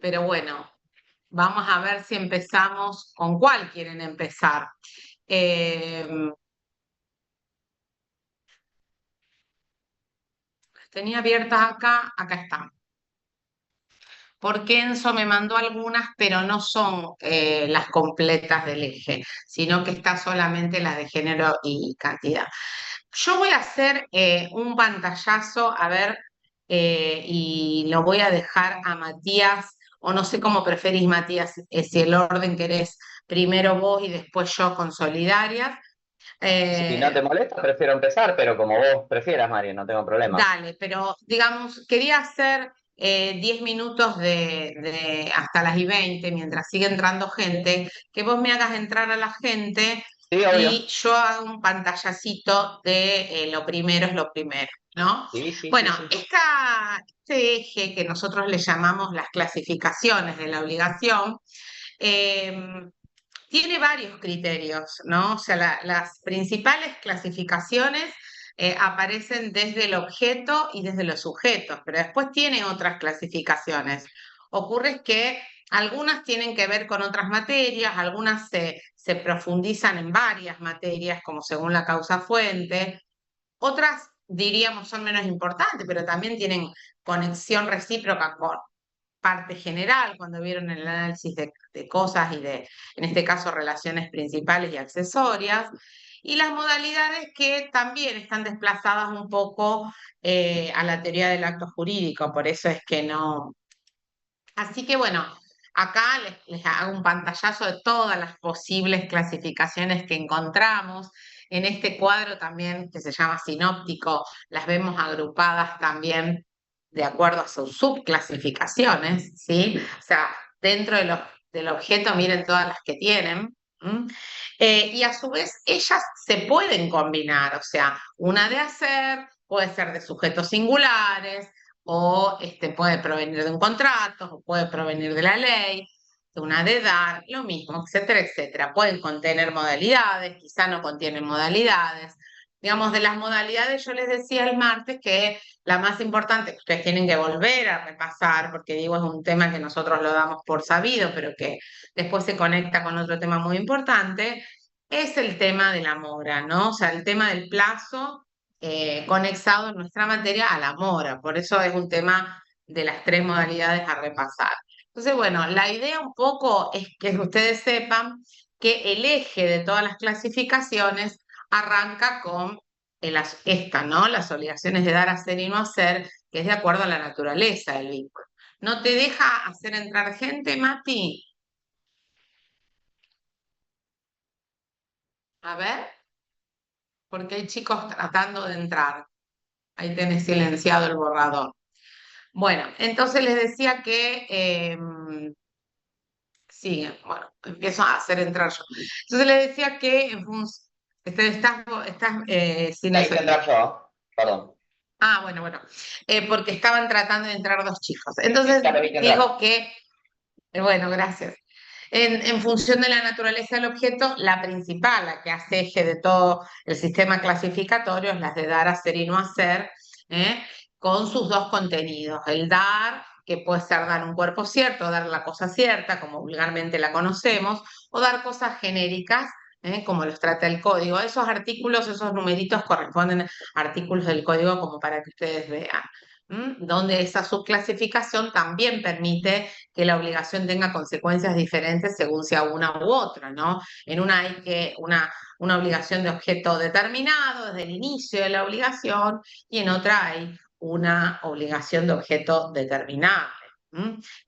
pero bueno, vamos a ver si empezamos con cuál quieren empezar. Eh, tenía abiertas acá están. Porque Enzo me mandó algunas, pero no son las completas del eje, sino que está solamente las de género y cantidad. Yo voy a hacer un pantallazo, a ver, y lo voy a dejar a Matías, o no sé cómo preferís, Matías, si el orden querés primero vos y después yo con Solidarias. Si no Eh, te molesta, prefiero empezar, pero como vos prefieras, Mario, no tengo problema. Dale, pero digamos, quería hacer 10 minutos hasta las y 20 mientras sigue entrando gente, que vos me hagas entrar a la gente Sí, obvio. y yo hago un pantallacito de lo primero es lo primero, ¿no? Sí, sí, sí, Bueno, sí. este eje que nosotros le llamamos las clasificaciones de la obligación, eh, tiene varios criterios, ¿no? O sea, las principales clasificaciones aparecen desde el objeto y desde los sujetos, pero después tiene otras clasificaciones. Ocurre que algunas tienen que ver con otras materias, algunas se profundizan en varias materias, como según la causa fuente, otras diríamos son menos importantes, pero también tienen conexión recíproca con parte general, cuando vieron el análisis de cosas y en este caso, relaciones principales y accesorias, y las modalidades que también están desplazadas un poco a la teoría del acto jurídico, por eso es que no. Así que bueno, acá les hago un pantallazo de todas las posibles clasificaciones que encontramos. En este cuadro también, que se llama sinóptico, las vemos agrupadas también de acuerdo a sus subclasificaciones, ¿sí? O sea, dentro del objeto miren todas las que tienen. ¿M? Y a su vez ellas se pueden combinar, o sea, una de hacer, puede ser de sujetos singulares, o puede provenir de un contrato, o puede provenir de la ley, de una de dar, lo mismo, etcétera, etcétera. Pueden contener modalidades, quizá no contienen modalidades. Digamos, de las modalidades, yo les decía el martes que la más importante, que ustedes tienen que volver a repasar, porque digo, es un tema que nosotros lo damos por sabido, pero que después se conecta con otro tema muy importante, es el tema de la mora, ¿no? O sea, el tema del plazo conexado en nuestra materia a la mora. Por eso es un tema de las tres modalidades a repasar. Entonces, bueno, la idea un poco es que ustedes sepan que el eje de todas las clasificaciones arranca con esta, ¿no? Las obligaciones de dar, hacer y no hacer, que es de acuerdo a la naturaleza del vínculo. ¿No te deja hacer entrar gente, Mati? A ver, porque hay chicos tratando de entrar. Ahí tenés silenciado el borrador. Bueno, entonces les decía que, sí, bueno, empiezo a hacer entrar yo. Entonces les decía que en función, sin La eso. hice entrar yo, perdón. Ah, bueno, bueno, porque estaban tratando de entrar dos chicos. Sí, Entonces ya lo viste entrar. digo que, bueno, gracias. En función de la naturaleza del objeto, la principal, la que hace eje de todo el sistema clasificatorio, es las de dar, hacer y no hacer, ¿eh? Con sus dos contenidos. El dar, que puede ser dar un cuerpo cierto, dar la cosa cierta, como vulgarmente la conocemos, o dar cosas genéricas, como los trata el código. Esos artículos, esos numeritos corresponden a artículos del código como para que ustedes vean. Donde esa subclasificación también permite que la obligación tenga consecuencias diferentes según sea una u otra, ¿no? En una hay una obligación de objeto determinado desde el inicio de la obligación y en otra hay una obligación de objeto determinable,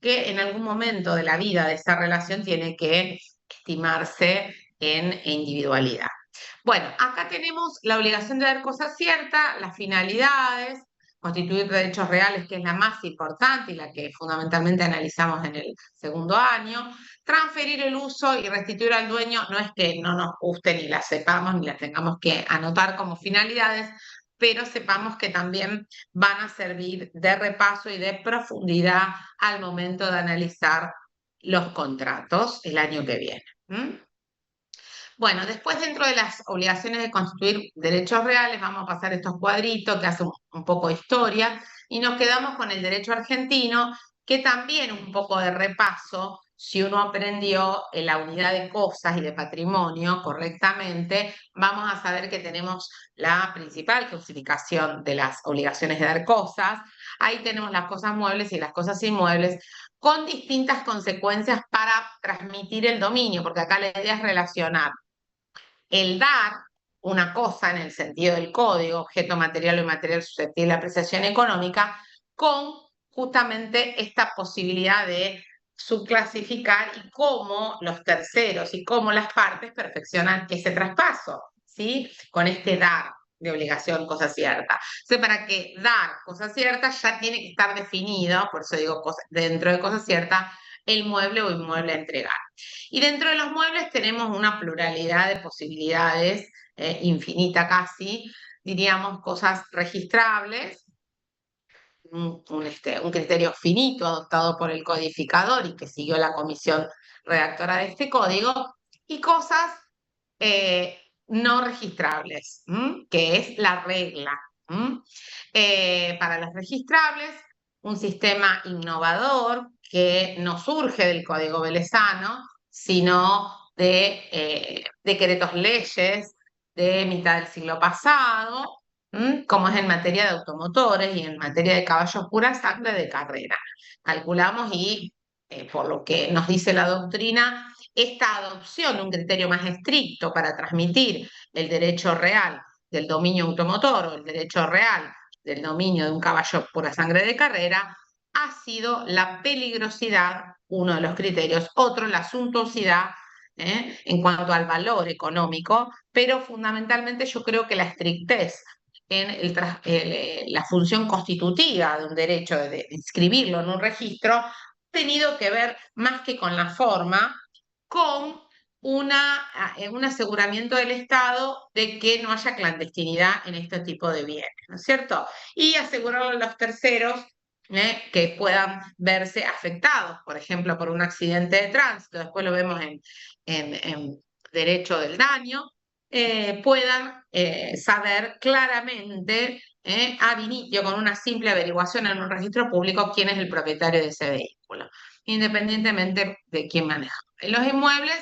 que en algún momento de la vida de esa relación tiene que estimarse en individualidad. Bueno, acá tenemos la obligación de dar cosas ciertas, las finalidades, constituir derechos reales, que es la más importante y la que fundamentalmente analizamos en el segundo año, transferir el uso y restituir al dueño, no es que no nos guste ni las sepamos ni las tengamos que anotar como finalidades, pero sepamos que también van a servir de repaso y de profundidad al momento de analizar los contratos el año que viene. Bueno, después dentro de las obligaciones de constituir derechos reales, vamos a pasar estos cuadritos que hacen un poco de historia y nos quedamos con el derecho argentino, que también un poco de repaso, si uno aprendió en la unidad de cosas y de patrimonio correctamente, vamos a saber que tenemos la principal clasificación de las obligaciones de dar cosas. Ahí tenemos las cosas muebles y las cosas inmuebles, con distintas consecuencias para transmitir el dominio, porque acá la idea es relacionar el dar una cosa en el sentido del código, objeto material o inmaterial susceptible de apreciación económica, con justamente esta posibilidad de subclasificar y cómo los terceros y cómo las partes perfeccionan ese traspaso, ¿sí? Con este dar de obligación, cosa cierta. O sea, para que dar cosa cierta ya tiene que estar definido, por eso digo dentro de cosa cierta, el mueble o inmueble a entregar. Y dentro de los muebles tenemos una pluralidad de posibilidades, infinita casi, diríamos cosas registrables, un criterio finito adoptado por el codificador y que siguió la comisión redactora de este código, y cosas no registrables, que es la regla. Para las registrables, un sistema innovador que no surge del código velezano, sino de decretos leyes de mitad del siglo pasado, como es en materia de automotores y en materia de caballos pura sangre de carrera. Calculamos y, por lo que nos dice la doctrina, esta adopción de un criterio más estricto para transmitir el derecho real del dominio automotor o el derecho real del dominio de un caballo pura sangre de carrera ha sido la peligrosidad, uno de los criterios, otro la suntuosidad, en cuanto al valor económico, pero fundamentalmente yo creo que la estrictez en la función constitutiva de un derecho de inscribirlo en un registro ha tenido que ver más que con la forma, con un aseguramiento del Estado de que no haya clandestinidad en este tipo de bienes, ¿no es cierto? Y asegurarle a los terceros que puedan verse afectados, por ejemplo, por un accidente de tránsito, después lo vemos en derecho del daño, puedan saber claramente, ad initio, con una simple averiguación en un registro público, quién es el propietario de ese vehículo, independientemente de quién maneja. Los inmuebles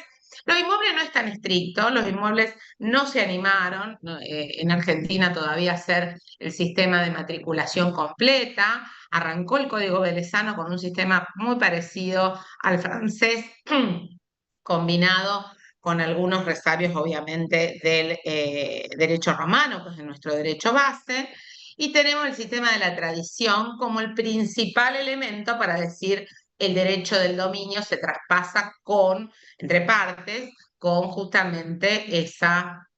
no es tan estricto, los inmuebles no se animaron en Argentina todavía a hacer el sistema de matriculación completa. Arrancó el Código Velezano con un sistema muy parecido al francés, combinado con algunos resabios, obviamente, del derecho romano, que es nuestro derecho base, y tenemos el sistema de la tradición como el principal elemento para decir el derecho del dominio se traspasa entre partes, con justamente esa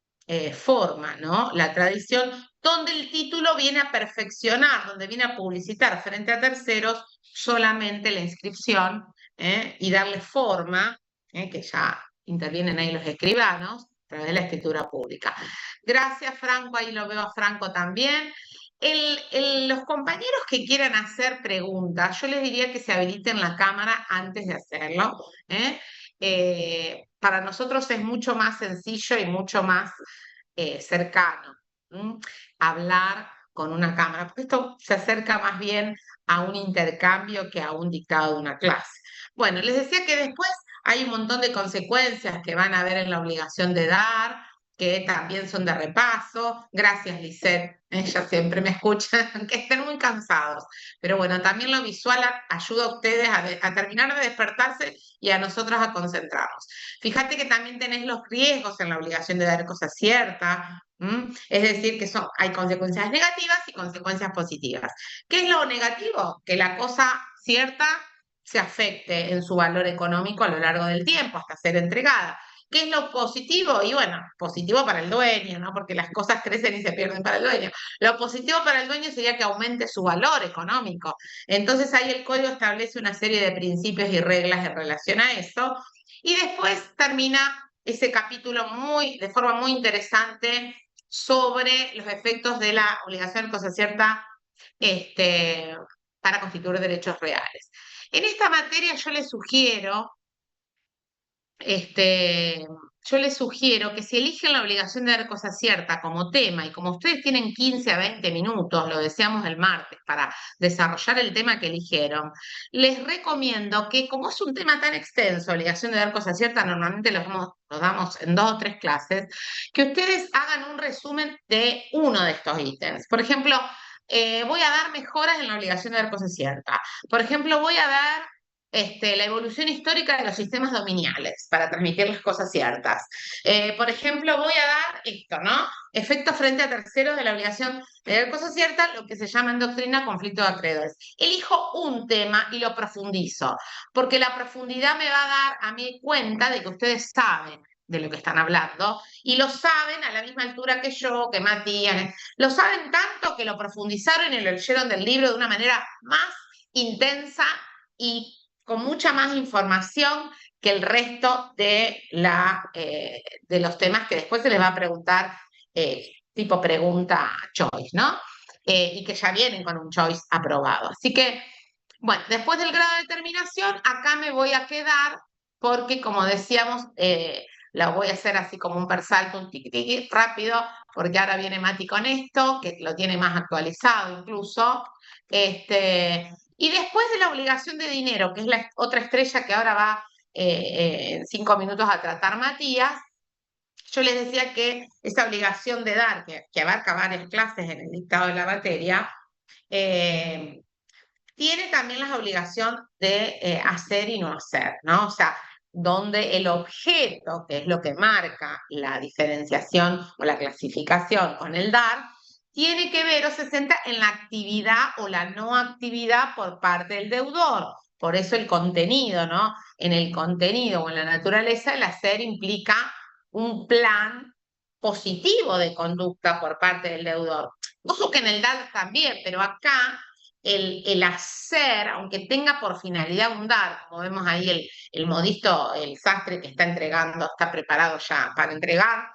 forma, ¿no? La tradición, donde el título viene a perfeccionar, donde viene a publicitar frente a terceros solamente la inscripción, y darle forma, que ya intervienen ahí los escribanos, a través de la escritura pública. Gracias, Franco, ahí lo veo a Franco también. Los compañeros que quieran hacer preguntas, yo les diría que se habiliten la cámara antes de hacerlo. Para nosotros es mucho más sencillo y mucho más cercano hablar con una cámara, porque esto se acerca más bien a un intercambio que a un dictado de una clase. Bueno, les decía que después hay un montón de consecuencias que van a haber en la obligación de dar, que también son de repaso. Gracias, Lisette. Ella siempre me escucha, aunque estén muy cansados. Pero bueno, también lo visual ayuda a ustedes a terminar de despertarse y a nosotros a concentrarnos. Fíjate que también tenés los riesgos en la obligación de dar cosas ciertas. Es decir, que hay consecuencias negativas y consecuencias positivas. ¿Qué es lo negativo? Que la cosa cierta se afecte en su valor económico a lo largo del tiempo hasta ser entregada. ¿Qué es lo positivo? Y bueno, positivo para el dueño, ¿no? Porque las cosas crecen y se pierden para el dueño. Lo positivo para el dueño sería que aumente su valor económico. Entonces ahí el código establece una serie de principios y reglas en relación a eso. Y después termina ese capítulo de forma muy interesante sobre los efectos de la obligación de cosa cierta para constituir derechos reales. En esta materia yo les sugiero, yo les sugiero que si eligen la obligación de dar cosa cierta como tema, y como ustedes tienen 15 a 20 minutos, lo deseamos el martes, para desarrollar el tema que eligieron, les recomiendo que, como es un tema tan extenso, obligación de dar cosa cierta, normalmente lo damos en 2 o 3 clases, que ustedes hagan un resumen de uno de estos ítems. Por ejemplo, voy a dar mejoras en la obligación de dar cosa cierta. Por ejemplo, voy a dar la evolución histórica de los sistemas dominiales para transmitir las cosas ciertas. Por ejemplo, voy a dar esto, ¿no? Efecto frente a terceros de la obligación de dar cosas ciertas, lo que se llama en doctrina conflicto de acreedores. Elijo un tema y lo profundizo, porque la profundidad me va a dar a mí cuenta de que ustedes saben de lo que están hablando, y lo saben a la misma altura que yo, que Matías, lo saben tanto que lo profundizaron y lo leyeron del libro de una manera más intensa y con mucha más información que el resto de los temas que después se les va a preguntar, tipo pregunta choice, ¿no? Y que ya vienen con un choice aprobado. Así que, bueno, después del grado de terminación, acá me voy a quedar porque, como decíamos, la voy a hacer así como un persalto, un tiqui tiqui rápido, porque ahora viene Mati con esto, que lo tiene más actualizado incluso. Y después de la obligación de dinero, que es la otra estrella que ahora va en 5 minutos a tratar Matías, yo les decía que esa obligación de dar, que abarca varias clases en el dictado de la materia, tiene también la obligación de hacer y no hacer, ¿no? O sea, donde el objeto, que es lo que marca la diferenciación o la clasificación con el dar, tiene que ver o se centra en la actividad o la no actividad por parte del deudor. Por eso el contenido, ¿no? En el contenido o en la naturaleza, el hacer implica un plan positivo de conducta por parte del deudor. Ojo que en el dar también, pero acá el hacer, aunque tenga por finalidad un dar, como vemos ahí el modisto, el sastre que está entregando, está preparado ya para entregar,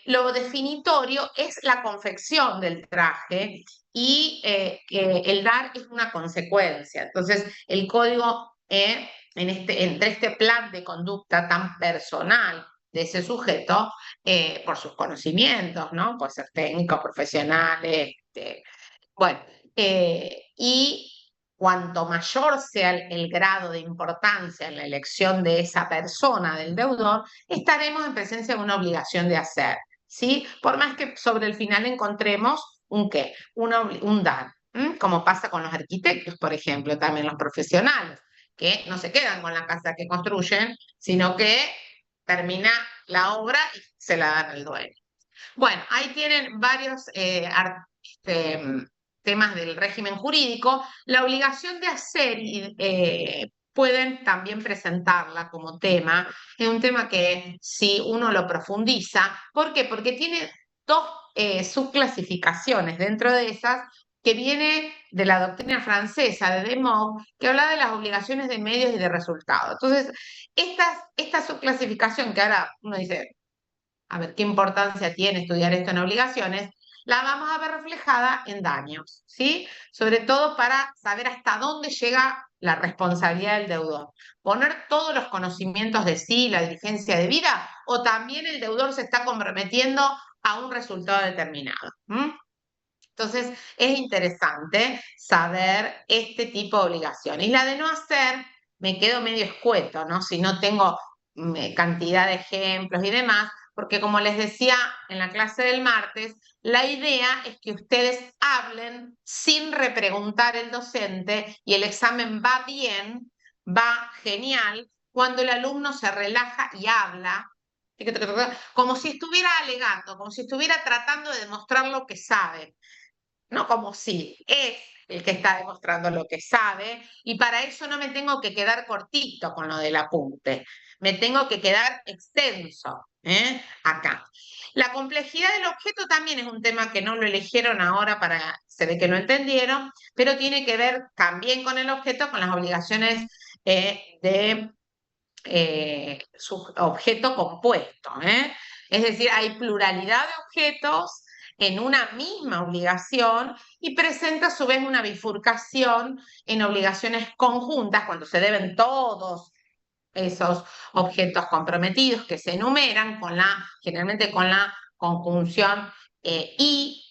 lo definitorio es la confección del traje y el dar es una consecuencia. Entonces, el código entre este plan de conducta tan personal de ese sujeto, por sus conocimientos, ¿no? Puede ser técnico, profesional, bueno, y cuanto mayor sea el grado de importancia en la elección de esa persona, del deudor, estaremos en presencia de una obligación de hacer, ¿sí? Por más que sobre el final encontremos un qué, un dar, como pasa con los arquitectos, por ejemplo, también los profesionales, que no se quedan con la casa que construyen, sino que termina la obra y se la dan al dueño. Bueno, ahí tienen varios temas del régimen jurídico. La obligación de hacer pueden también presentarla como tema. Es un tema que si uno lo profundiza, ¿por qué? Porque tiene 2 subclasificaciones dentro de esas, que viene de la doctrina francesa de Moore, que habla de las obligaciones de medios y de resultados. Entonces, esta subclasificación que ahora uno dice, a ver qué importancia tiene estudiar esto en obligaciones, la vamos a ver reflejada en daños, ¿sí? Sobre todo para saber hasta dónde llega la responsabilidad del deudor. Poner todos los conocimientos de sí, la diligencia debida, o también el deudor se está comprometiendo a un resultado determinado. Entonces, es interesante saber este tipo de obligaciones. Y la de no hacer, me quedo medio escueto, ¿no? Si no tengo cantidad de ejemplos y demás, porque como les decía en la clase del martes, la idea es que ustedes hablen sin repreguntar el docente y el examen va bien, va genial, cuando el alumno se relaja y habla, como si estuviera alegando, como si estuviera tratando de demostrar lo que sabe, no como si es el que está demostrando lo que sabe, y para eso no me tengo que quedar cortito con lo del apunte, me tengo que quedar extenso, acá. La complejidad del objeto también es un tema que no lo eligieron ahora, se ve que no entendieron, pero tiene que ver también con el objeto, con las obligaciones de su objeto compuesto. Es decir, hay pluralidad de objetos en una misma obligación y presenta a su vez una bifurcación en obligaciones conjuntas, cuando se deben todos esos objetos comprometidos que se enumeran generalmente con la conjunción y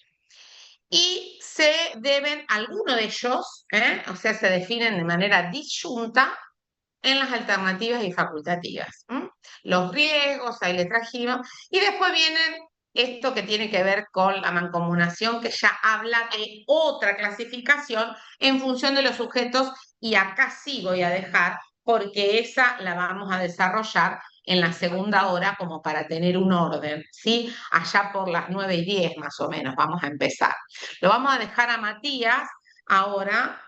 se deben, algunos de ellos, o sea, se definen de manera disyunta en las alternativas y facultativas. Los riesgos, ahí le trajimos, y después vienen esto que tiene que ver con la mancomunación, que ya habla de otra clasificación en función de los sujetos, y acá sí voy a dejar, porque esa la vamos a desarrollar en la segunda hora como para tener un orden, ¿sí? Allá por las 9:10 más o menos vamos a empezar. Lo vamos a dejar a Matías ahora,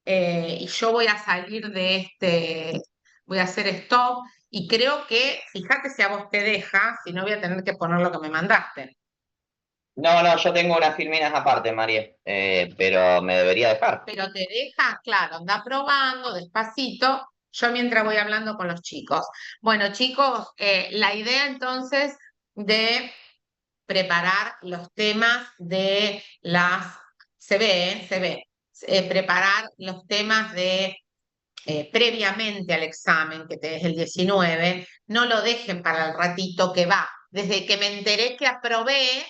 y yo voy a salir de voy a hacer stop, y creo que, fíjate si a vos te deja, si no voy a tener que poner lo que me mandaste. No, no, yo tengo unas filminas aparte, María, pero me debería dejar. Pero te deja, claro, anda probando despacito, yo mientras voy hablando con los chicos. Bueno, chicos, la idea entonces de preparar los temas de se ve, preparar los temas de previamente al examen, que es el 19, no lo dejen para el ratito que va. Desde que me enteré que aprobé,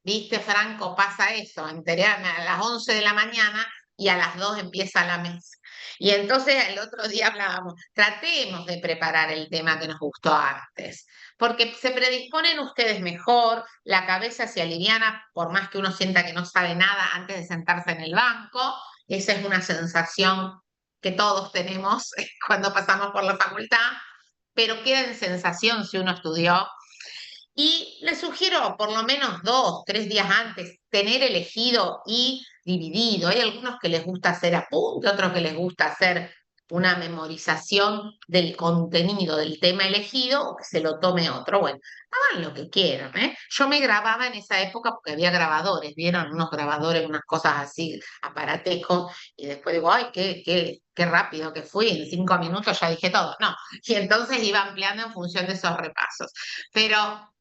viste, Franco, pasa eso, enterarme a las 11 de la mañana y a las 2 empieza la mesa. Y entonces el otro día hablábamos, tratemos de preparar el tema que nos gustó antes, porque se predisponen ustedes mejor, la cabeza se aliviana, por más que uno sienta que no sabe nada antes de sentarse en el banco. Esa es una sensación que todos tenemos cuando pasamos por la facultad, pero queda en sensación si uno estudió. Y les sugiero por lo menos 2, 3 días antes tener elegido y dividido. Hay algunos que les gusta hacer apunte, otros que les gusta hacer una memorización del contenido del tema elegido, o que se lo tome otro. Bueno, hagan lo que quieran, ¿eh? Yo me grababa en esa época porque había grabadores, vieron unos grabadores, unas cosas así, aparatejos, y después digo, ay, qué rápido que fui, en 5 minutos ya dije todo. No, y entonces iba ampliando en función de esos repasos. Pero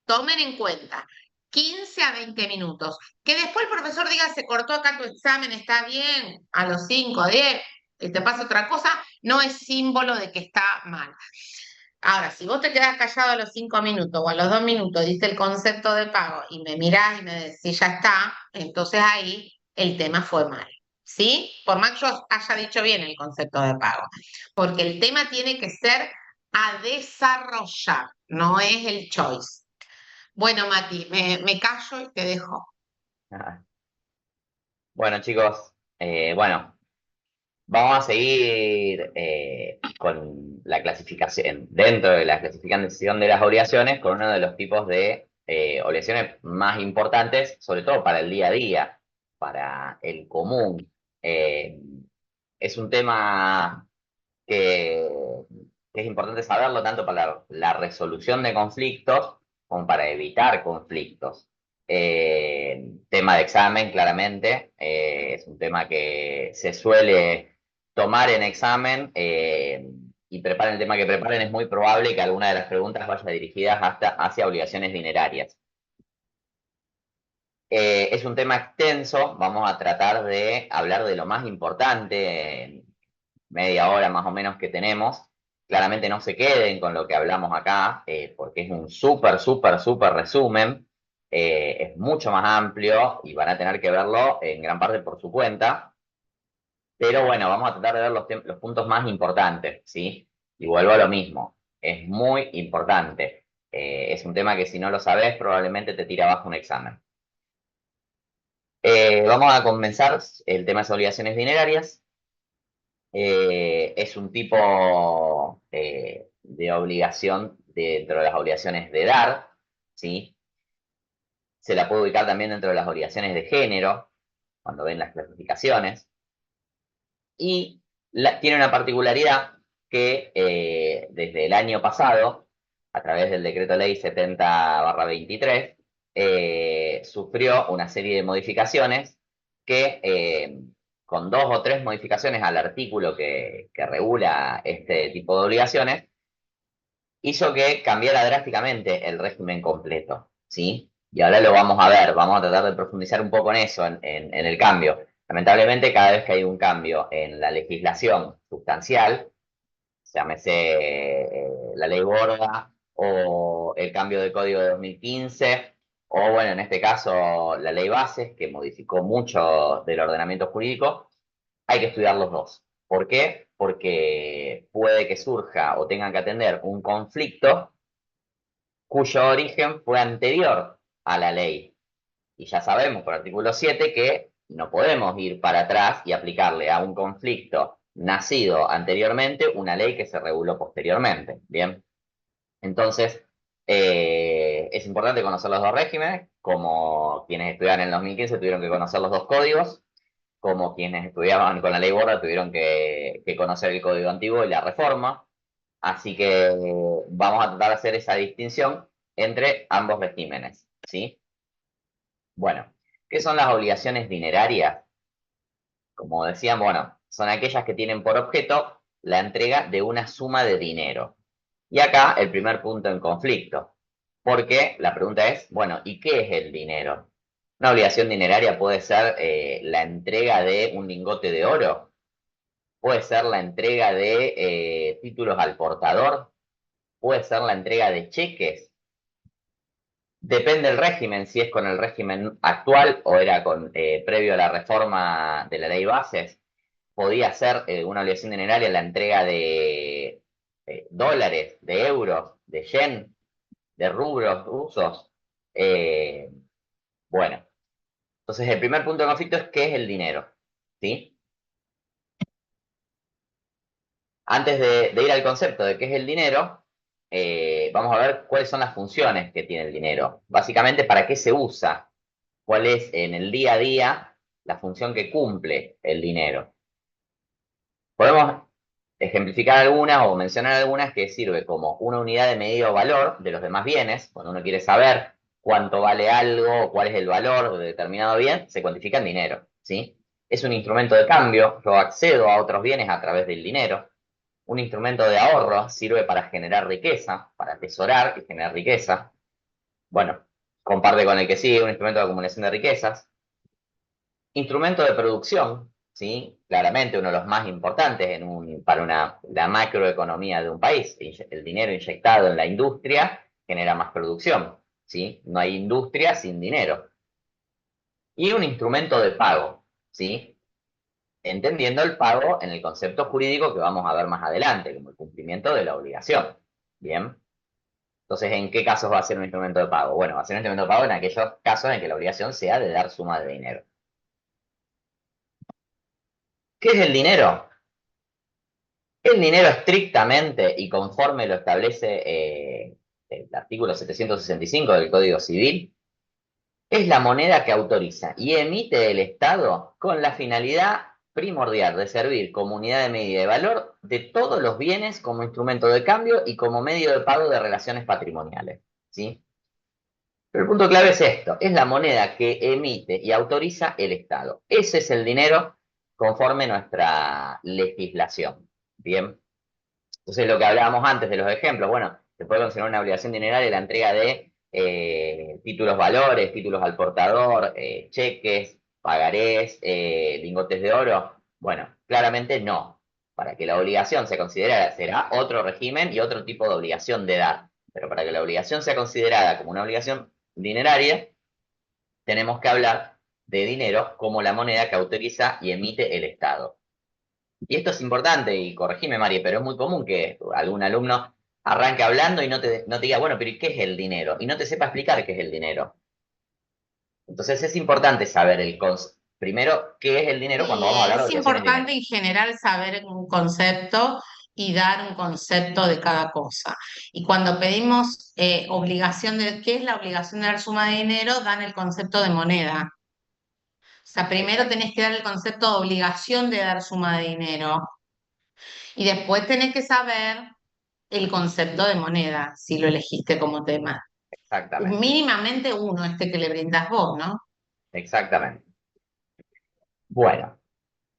tomen en cuenta 15 a 20 minutos. Que después el profesor diga, se cortó acá tu examen, está bien, a los 5, 10, y te pasa otra cosa, no es símbolo de que está mal. Ahora, si vos te quedás callado a los 5 minutos o a los 2 minutos, diste el concepto de pago y me mirás y me decís, ya está, entonces ahí el tema fue mal. ¿Sí? Por más que yo haya dicho bien el concepto de pago. Porque el tema tiene que ser a desarrollar, no es el choice. Bueno, Mati, me callo y te dejo. Ah, bueno, chicos, bueno, vamos a seguir con la clasificación, dentro de la clasificación de las obligaciones, con uno de los tipos de obligaciones más importantes, sobre todo para el día a día, para el común. Eh, es un tema que, que es importante saberlo tanto para la resolución de conflictos como para evitar conflictos. Tema de examen, claramente, es un tema que se suele tomar en examen, y preparen el tema que preparen, es muy probable que alguna de las preguntas vaya dirigidas hacia obligaciones dinerarias. Es un tema extenso, vamos a tratar de hablar de lo más importante en media hora más o menos que tenemos. Claramente no se queden con lo que hablamos acá, porque es un súper, súper, súper resumen. Es mucho más amplio y van a tener que verlo en gran parte por su cuenta. Pero bueno, vamos a tratar de ver los puntos más importantes, ¿sí? Y vuelvo a lo mismo, es muy importante. Es un tema que si no lo sabes probablemente te tira abajo un examen. Vamos a comenzar el tema de obligaciones dinerarias. Es un tipo de obligación dentro de las obligaciones de dar, ¿sí? Se la puede ubicar también dentro de las obligaciones de género, cuando ven las clasificaciones. Y tiene una particularidad que desde el año pasado, a través del decreto ley 70/23, sufrió una serie de modificaciones que, con 2 o 3 modificaciones al artículo que regula este tipo de obligaciones, hizo que cambiara drásticamente el régimen completo, ¿sí? Y ahora lo vamos a ver, vamos a tratar de profundizar un poco en eso, en el cambio. Lamentablemente, cada vez que hay un cambio en la legislación sustancial, llámese la ley Borda o el cambio de código de 2015, o bueno, en este caso la ley Bases, que modificó mucho del ordenamiento jurídico, hay que estudiar los dos. ¿Por qué? Porque puede que surja o tengan que atender un conflicto cuyo origen fue anterior a la ley. Y ya sabemos por artículo 7 que no podemos ir para atrás y aplicarle a un conflicto nacido anteriormente una ley que se reguló posteriormente. Bien, entonces es importante conocer los dos regímenes, como quienes estudiaban en el 2015 tuvieron que conocer los dos códigos, como quienes estudiaban con la ley Borda tuvieron que conocer el código antiguo y la reforma. Así que vamos a tratar de hacer esa distinción entre ambos regímenes, ¿sí? Bueno, ¿qué son las obligaciones dinerarias? Como decían, bueno, son aquellas que tienen por objeto la entrega de una suma de dinero. Y acá el primer punto en conflicto, porque la pregunta es, bueno, ¿y qué es el dinero? Una obligación dineraria puede ser la entrega de un lingote de oro, puede ser la entrega de títulos al portador, puede ser la entrega de cheques. Depende del régimen, si es con el régimen actual o era con previo a la reforma de la ley Bases, podía ser una obligación dineraria la entrega de dólares, de euros, de yen, de rubros rusos. Eh, bueno, entonces el primer punto de conflicto es qué es el dinero, ¿sí? Antes de ir al concepto de qué es el dinero, vamos a ver cuáles son las funciones que tiene el dinero. Básicamente, ¿para qué se usa? ¿Cuál es en el día a día la función que cumple el dinero? Podemos ejemplificar algunas o mencionar algunas que sirve como una unidad de medida o valor de los demás bienes. Cuando uno quiere saber cuánto vale algo o cuál es el valor de determinado bien, se cuantifica en dinero, ¿sí? Es un instrumento de cambio, yo accedo a otros bienes a través del dinero. Un instrumento de ahorro sirve para generar riqueza, para atesorar y generar riqueza. Bueno, comparte con el que sigue un instrumento de acumulación de riquezas. Instrumento de producción, ¿sí? Claramente uno de los más importantes para la macroeconomía de un país. El dinero inyectado en la industria genera más producción, ¿sí? No hay industria sin dinero. Y un instrumento de pago, ¿sí? Entendiendo el pago en el concepto jurídico que vamos a ver más adelante, como el cumplimiento de la obligación. Bien. Entonces, ¿en qué casos va a ser un instrumento de pago? Bueno, va a ser un instrumento de pago en aquellos casos en que la obligación sea de dar suma de dinero. ¿Qué es el dinero? El dinero estrictamente y conforme lo establece el artículo 765 del Código Civil, es la moneda que autoriza y emite el Estado con la finalidad primordial de servir como unidad de medida de valor de todos los bienes como instrumento de cambio y como medio de pago de relaciones patrimoniales, ¿sí? Pero el punto clave es esto, es la moneda que emite y autoriza el Estado. Ese es el dinero conforme nuestra legislación, ¿bien? Entonces, lo que hablábamos antes de los ejemplos, bueno, se puede considerar una obligación dineraria la entrega de títulos valores, títulos al portador, cheques, pagarés, lingotes de oro. Bueno, claramente no. Para que la obligación se considere, será otro régimen y otro tipo de obligación de dar. Pero para que la obligación sea considerada como una obligación dineraria, tenemos que hablar de dinero como la moneda que autoriza y emite el Estado. Y esto es importante, y corregime, Mari, pero es muy común que algún alumno arranque hablando y no te diga, bueno, pero ¿y qué es el dinero? Y no te sepa explicar qué es el dinero. Entonces es importante saber primero qué es el dinero cuando Sí, vamos a hablar de es obligaciones importante en dinerarias. general saber un concepto y dar un concepto de cada cosa. Y cuando pedimos obligación de, ¿qué es la obligación de dar suma de dinero? Dan el concepto de moneda. O sea, primero Exacto, tenés que dar el concepto de obligación de dar suma de dinero y después tenés que saber el concepto de moneda, si lo elegiste como tema. exactamente, Mínimamente uno, este que le brindas vos, ¿no? exactamente. Bueno,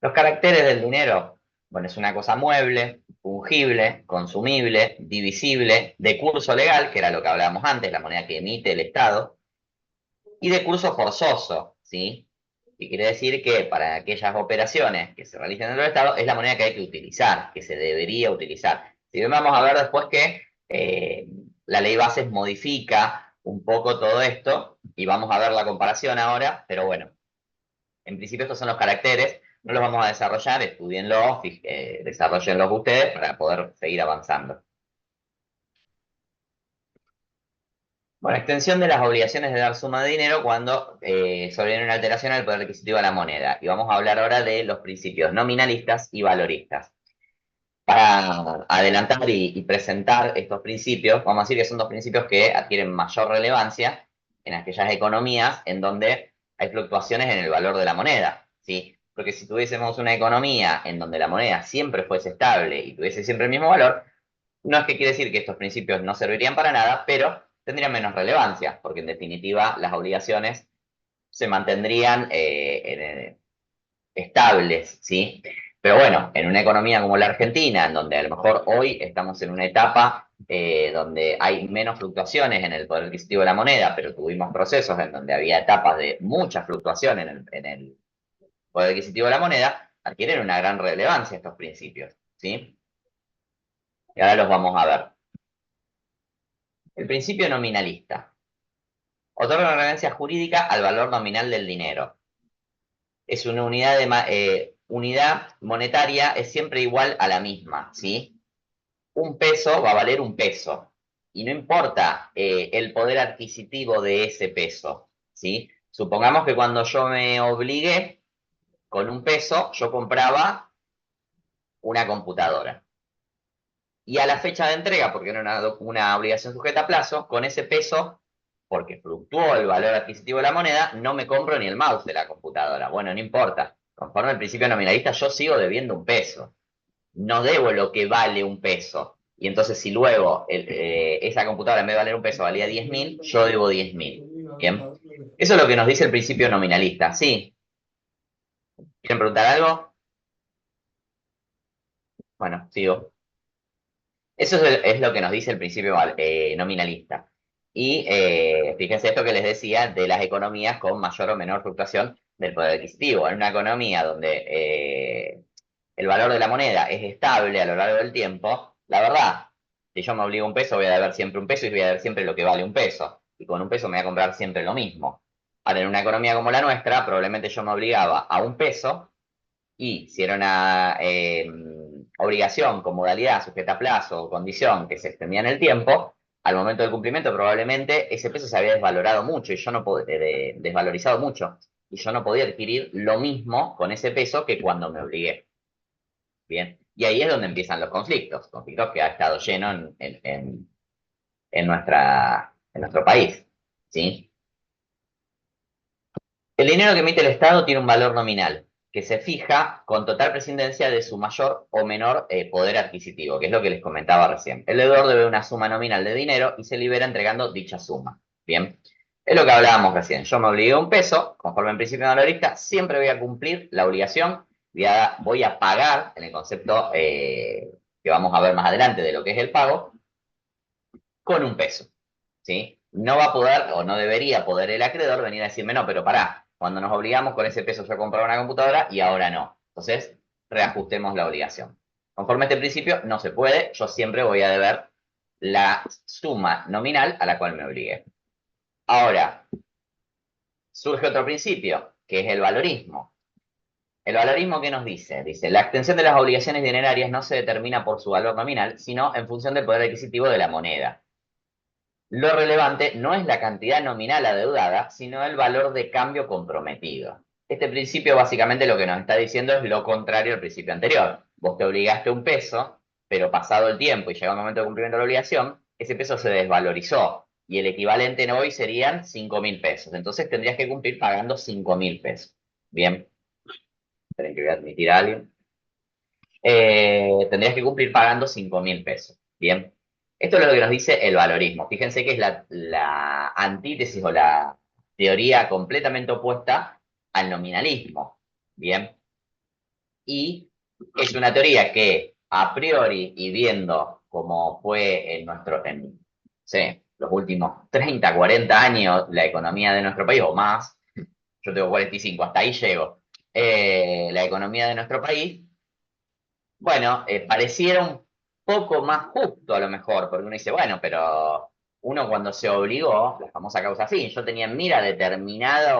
los caracteres del dinero, bueno, es una cosa mueble, fungible, consumible, divisible, de curso legal, que era lo que hablábamos antes, la moneda que emite el Estado, y de curso forzoso, ¿sí? Y quiere decir que para aquellas operaciones que se realicen dentro del Estado es la moneda que hay que utilizar, que se debería utilizar. Si bien vamos a ver después que la ley bases modifica un poco todo esto y vamos a ver la comparación ahora, pero bueno, en principio estos son los caracteres, no los vamos a desarrollar, estudienlos, desarrollenlos ustedes para poder seguir avanzando. Bueno, extensión de las obligaciones de dar suma de dinero cuando sobreviene una alteración al poder adquisitivo de la moneda. Y vamos a hablar ahora de los principios nominalistas y valoristas. Para adelantar y presentar estos principios, vamos a decir que son dos principios que adquieren mayor relevancia en aquellas economías en donde hay fluctuaciones en el valor de la moneda, ¿sí? Porque si tuviésemos una economía en donde la moneda siempre fuese estable y tuviese siempre el mismo valor, no es que quiere decir que estos principios no servirían para nada, pero tendrían menos relevancia, porque en definitiva las obligaciones se mantendrían estables, ¿sí? Pero bueno, en una economía como la Argentina, en donde a lo mejor hoy estamos en una etapa donde hay menos fluctuaciones en el poder adquisitivo de la moneda, pero tuvimos procesos en donde había etapas de mucha fluctuación en el poder adquisitivo de la moneda, adquieren una gran relevancia estos principios, ¿sí? Y ahora los vamos a ver. El principio nominalista. Otorga relevancia jurídica al valor nominal del dinero. Es una unidad monetaria, es siempre igual a la misma, ¿sí? Un peso va a valer un peso. Y no importa el poder adquisitivo de ese peso, ¿sí? Supongamos que cuando yo me obligué con un peso, yo compraba una computadora. Y a la fecha de entrega, porque era una obligación sujeta a plazo, con ese peso, porque fluctuó el valor adquisitivo de la moneda, no me compro ni el mouse de la computadora. Bueno, no importa. Conforme al principio nominalista, yo sigo debiendo un peso. No debo lo que vale un peso. Y entonces, si luego esa computadora en vez de valer un peso valía 10.000, yo debo 10.000. Bien. Eso es lo que nos dice el principio nominalista. ¿Sí? ¿Quieren preguntar algo? Bueno, sigo. Eso es lo que nos dice el principio nominalista. Y fíjense esto que les decía de las economías con mayor o menor fluctuación del poder adquisitivo. En una economía donde el valor de la moneda es estable a lo largo del tiempo, la verdad, si yo me obligo a un peso, voy a deber siempre un peso y voy a deber siempre lo que vale un peso. Y con un peso me voy a comprar siempre lo mismo. Ahora, en una economía como la nuestra, probablemente yo me obligaba a un peso y si era una obligación con modalidad sujeta a plazo o condición que se extendía en el tiempo, al momento del cumplimiento probablemente ese peso se había desvalorado mucho y yo no desvalorizado mucho y yo no podía adquirir lo mismo con ese peso que cuando me obligué. Bien, y ahí es donde empiezan los conflictos que ha estado lleno en nuestro país, ¿sí? El dinero que emite el Estado tiene un valor nominal, que se fija con total prescindencia de su mayor o menor poder adquisitivo, que es lo que les comentaba recién. El deudor debe una suma nominal de dinero y se libera entregando dicha suma. Bien, es lo que hablábamos recién. Yo me obligué a un peso, conforme al principio valorista, siempre voy a cumplir la obligación, voy a pagar, en el concepto que vamos a ver más adelante de lo que es el pago, con un peso. ¿Sí? No va a poder o no debería poder el acreedor venir a decirme, no, pero pará, cuando nos obligamos con ese peso yo a comprar una computadora y ahora no. Entonces, reajustemos la obligación. Conforme a este principio, no se puede, yo siempre voy a deber la suma nominal a la cual me obligué. Ahora, surge otro principio, que es el valorismo. El valorismo, ¿qué nos dice? Dice, la extensión de las obligaciones dinerarias no se determina por su valor nominal, sino en función del poder adquisitivo de la moneda. Lo relevante no es la cantidad nominal adeudada, sino el valor de cambio comprometido. Este principio básicamente lo que nos está diciendo es lo contrario al principio anterior. Vos te obligaste a un peso, pero pasado el tiempo y llegado el momento de cumplimiento de la obligación, ese peso se desvalorizó y el equivalente en hoy serían 5.000 pesos. Entonces tendrías que cumplir pagando 5.000 pesos. Bien, esperen que voy a admitir a alguien. Tendrías que cumplir pagando 5.000 pesos. Bien. Esto es lo que nos dice el valorismo. Fíjense que es la antítesis o la teoría completamente opuesta al nominalismo. Bien. Y es una teoría que a priori y viendo cómo fue sí, los últimos 30, 40 años la economía de nuestro país o más, yo tengo 45, hasta ahí llego, la economía de nuestro país, bueno, pareciera un poco más justo a lo mejor, porque uno dice, bueno, pero uno cuando se obligó, la famosa causa fin, yo tenía en mira determinada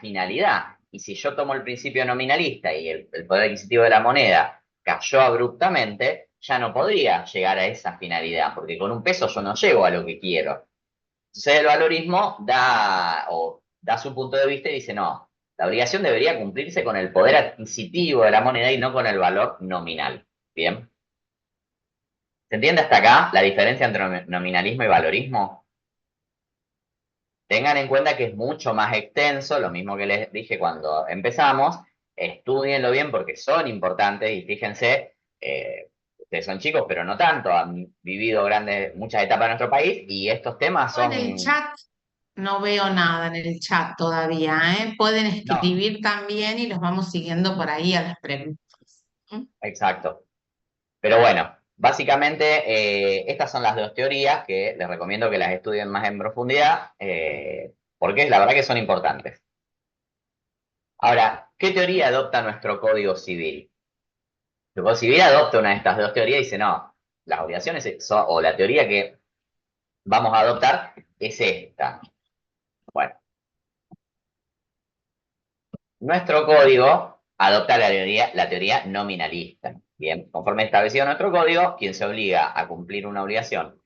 finalidad, y si yo tomo el principio nominalista y el poder adquisitivo de la moneda cayó abruptamente, ya no podría llegar a esa finalidad, porque con un peso yo no llego a lo que quiero. Entonces el valorismo da su punto de vista y dice, no, la obligación debería cumplirse con el poder adquisitivo de la moneda y no con el valor nominal. ¿Bien? ¿Se entiende hasta acá la diferencia entre nominalismo y valorismo? Tengan en cuenta que es mucho más extenso, lo mismo que les dije cuando empezamos, estudienlo bien porque son importantes y fíjense, ustedes son chicos, pero no tanto, han vivido muchas etapas de nuestro país y estos temas En el son, chat no veo nada en el chat todavía, ¿eh? Pueden no, escribir también y los vamos siguiendo por ahí a las preguntas. ¿Mm? exacto. Pero bueno, básicamente estas son las dos teorías que les recomiendo que las estudien más en profundidad, porque la verdad que son importantes. Ahora, ¿qué teoría adopta nuestro Código Civil? El Código Civil adopta una de estas dos teorías y dice, no, las obligaciones o la teoría que vamos a adoptar es esta. Bueno, nuestro código adopta la teoría nominalista. Bien, conforme establecido nuestro código, quien se obliga a cumplir una obligación,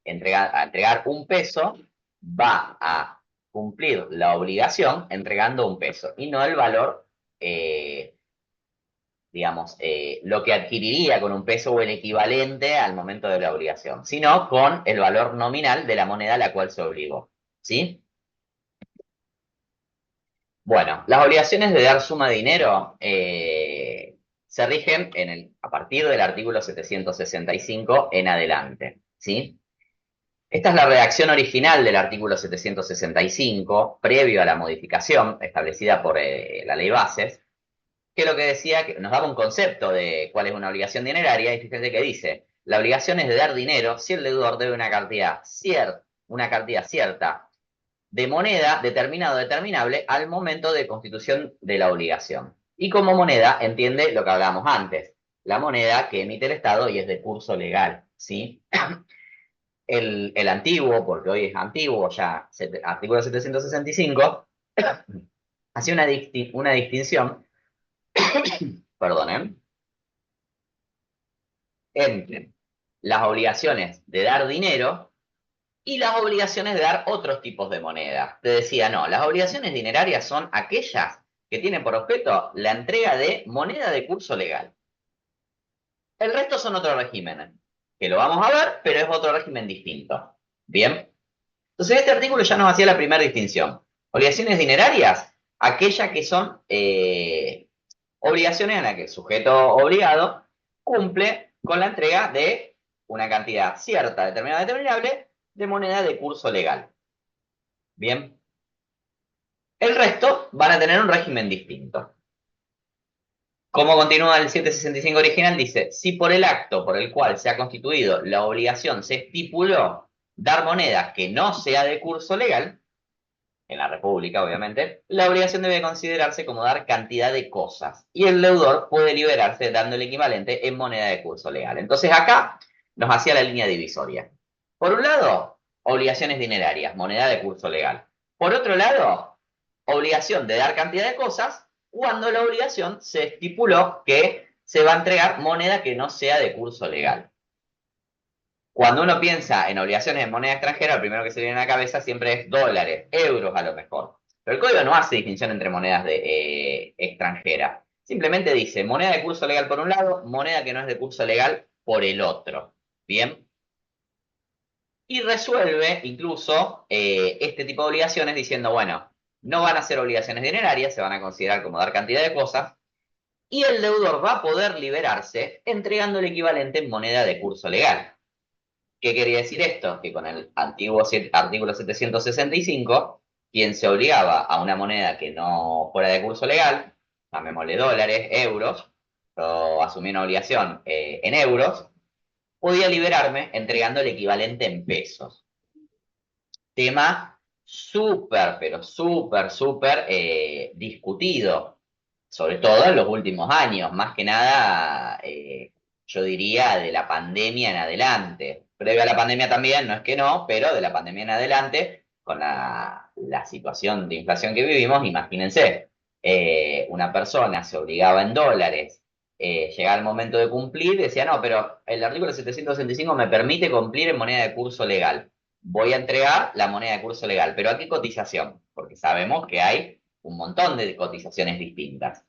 a entregar un peso, va a cumplir la obligación entregando un peso y no el valor, digamos, lo que adquiriría con un peso o el equivalente al momento de la obligación, sino con el valor nominal de la moneda a la cual se obligó. ¿Sí? Bueno, las obligaciones de dar suma de dinero se rigen a partir del artículo 765 en adelante, ¿sí? Esta es la redacción original del artículo 765, previo a la modificación establecida por la ley Bases, que lo que decía, que nos daba un concepto de cuál es una obligación dineraria, y fíjense que dice, la obligación es de dar dinero si el deudor debe una cantidad cierta de moneda determinado o determinable al momento de constitución de la obligación. Y como moneda entiende lo que hablábamos antes, la moneda que emite el Estado y es de curso legal, ¿sí? El antiguo, porque hoy es antiguo, ya artículo 765, hacía una distinción, perdonen, entre las obligaciones de dar dinero y las obligaciones de dar otros tipos de moneda. Te decía, no, las obligaciones dinerarias son aquellas que tienen por objeto la entrega de moneda de curso legal. El resto son otros regímenes, que lo vamos a ver, pero es otro régimen distinto. Bien, entonces este artículo ya nos hacía la primera distinción. Obligaciones dinerarias, aquellas que son obligaciones en las que el sujeto obligado cumple con la entrega de una cantidad cierta, determinada, determinable, de moneda de curso legal. Bien. El resto van a tener un régimen distinto. Como continúa el 765 original, dice, si por el acto por el cual se ha constituido la obligación se estipuló dar moneda que no sea de curso legal, en la República obviamente, la obligación debe considerarse como dar cantidad de cosas y el deudor puede liberarse dando el equivalente en moneda de curso legal. Entonces acá nos hacía la línea divisoria. Por un lado, obligaciones dinerarias, moneda de curso legal. Por otro lado, obligación de dar cantidad de cosas cuando la obligación se estipuló que se va a entregar moneda que no sea de curso legal. Cuando uno piensa en obligaciones en moneda extranjera, lo primero que se viene a la cabeza siempre es dólares, euros a lo mejor. Pero el código no hace distinción entre monedas extranjeras. Simplemente dice moneda de curso legal por un lado, moneda que no es de curso legal por el otro. ¿Bien? Y resuelve incluso este tipo de obligaciones diciendo, bueno, no van a ser obligaciones dinerarias, se van a considerar como dar cantidad de cosas, y el deudor va a poder liberarse entregando el equivalente en moneda de curso legal. ¿Qué quería decir esto? Que con el antiguo artículo 765, quien se obligaba a una moneda que no fuera de curso legal, llamémosle dólares, euros, o asumía una obligación en euros, podía liberarme entregando el equivalente en pesos. Tema súper, pero súper discutido, sobre todo en los últimos años. Más que nada, yo diría de la pandemia en adelante. Previo a la pandemia también, no es que no, pero de la pandemia en adelante, con la situación de inflación que vivimos, imagínense, una persona se obligaba en dólares, llegaba el momento de cumplir, decía, no, pero el artículo 765 me permite cumplir en moneda de curso legal. Voy a entregar la moneda de curso legal, pero ¿a qué cotización? Porque sabemos que hay un montón de cotizaciones distintas.